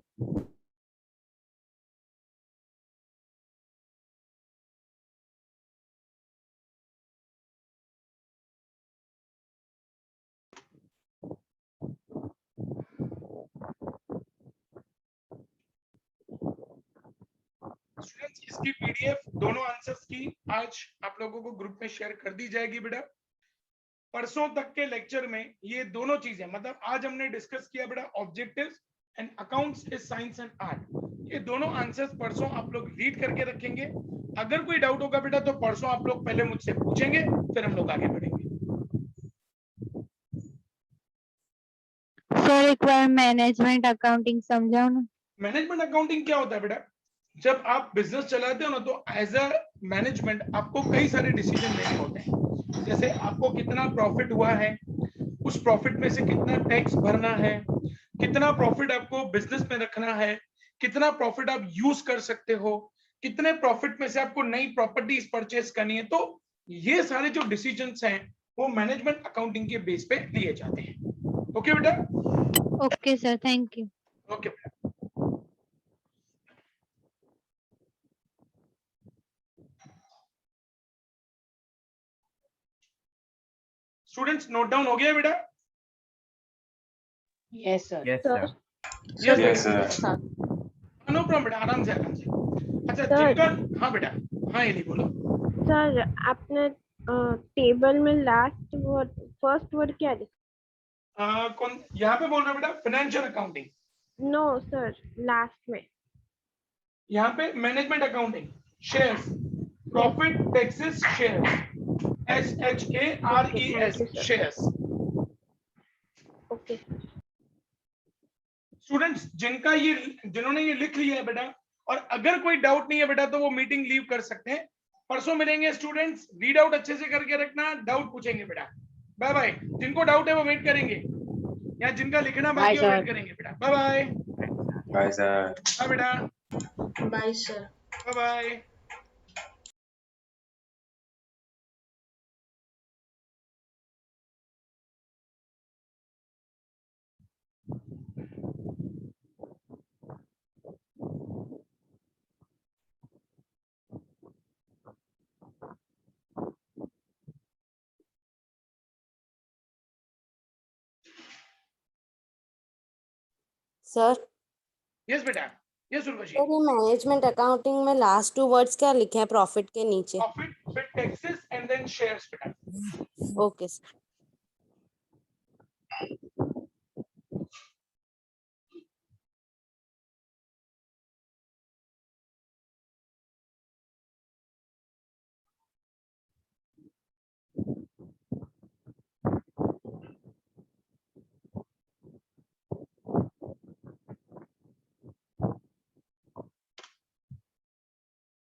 स्टूडेंट्स इसकी पीडीएफ दोनों आंसर्स की आज आप लोगों को ग्रुप में शेयर कर दी जाएगी बेटा। परसों तक के लेक्चर में ये दोनों चीजें, मतलब आज हमने डिस्कस किया बेटा objectives and accounts is science and art, ये दोनों आंसर्स परसों आप लोग रीड करके रखेंगे। अगर कोई डाउट होगा बेटा तो परसों आप लोग पहले मुझसे पूछेंगे, फिर हम लोग आगे बढ़ेंगे। सर एक बार मैनेजमेंट अकाउंटिंग समझाओ ना। मैनेजमेंट अकाउंटिंग क्या होता है बेटा? जब आप बिजनेस चलाते हो ना तो एज अ मैनेजमेंट आपको कई सारे डिसीजन लेने होते हैं। जैसे आपको कितना प्रॉफिट हुआ है, उस प्रॉफिट में से कितना टैक्स भरना है, कितना प्रॉफिट आपको बिजनेस में रखना है, कितना प्रॉफिट आप यूज कर सकते हो, कितने प्रॉफिट में से आपको नई प्रॉपर्टीज परचेस करनी है। तो ये सारे जो डिसीजंस हैं वो मैनेजमेंट अकाउंटिंग के बेस पे लिए जाते हैं। ओके बेटा? Okay sir, thank you. Okay बेटा। स्टूडेंट्स नोट डाउन हो गया बेटा? Yes sir. Yes sir. Yes, sir. No problem बेटा, आराम से आराम से। अच्छा सर। जिनका, हाँ बेटा, हाँ ये बोलो। सर आपने टेबल में लास्ट वर्ड फर्स्ट वर्ड क्या लिखा? कौन यहाँ पे बोल रहे हो बेटा? Financial accounting. No sir, last में। यहाँ पे management accounting, shares, profit taxes shares, SHARES shares. Okay students जिन्होंने ये लिख लिया है बेटा, और अगर कोई डाउट नहीं है बेटा तो वो मीटिंग लीव कर सकते हैं। परसों मिलेंगे स्टूडेंट्स, रीड आउट अच्छे से करके रखना, डाउट पूछेंगे बेटा। Bye bye. जिनको डाउट है वो वेट करेंगे, या जिनका लिखना बाकी है वो वेट करेंगे बेटा। Bye bye. Bye, sir. Bye बेटा। Bye sir. Bye bye. Sir yes बेटा, यस उर्वशी। सर ये मैनेजमेंट अकाउंटिंग में लास्ट 2 वर्ड्स क्या लिखे हैं प्रॉफिट के नीचे? प्रॉफिट फिर टैक्सेस एंड देन शेयर्स बेटा। Okay sir.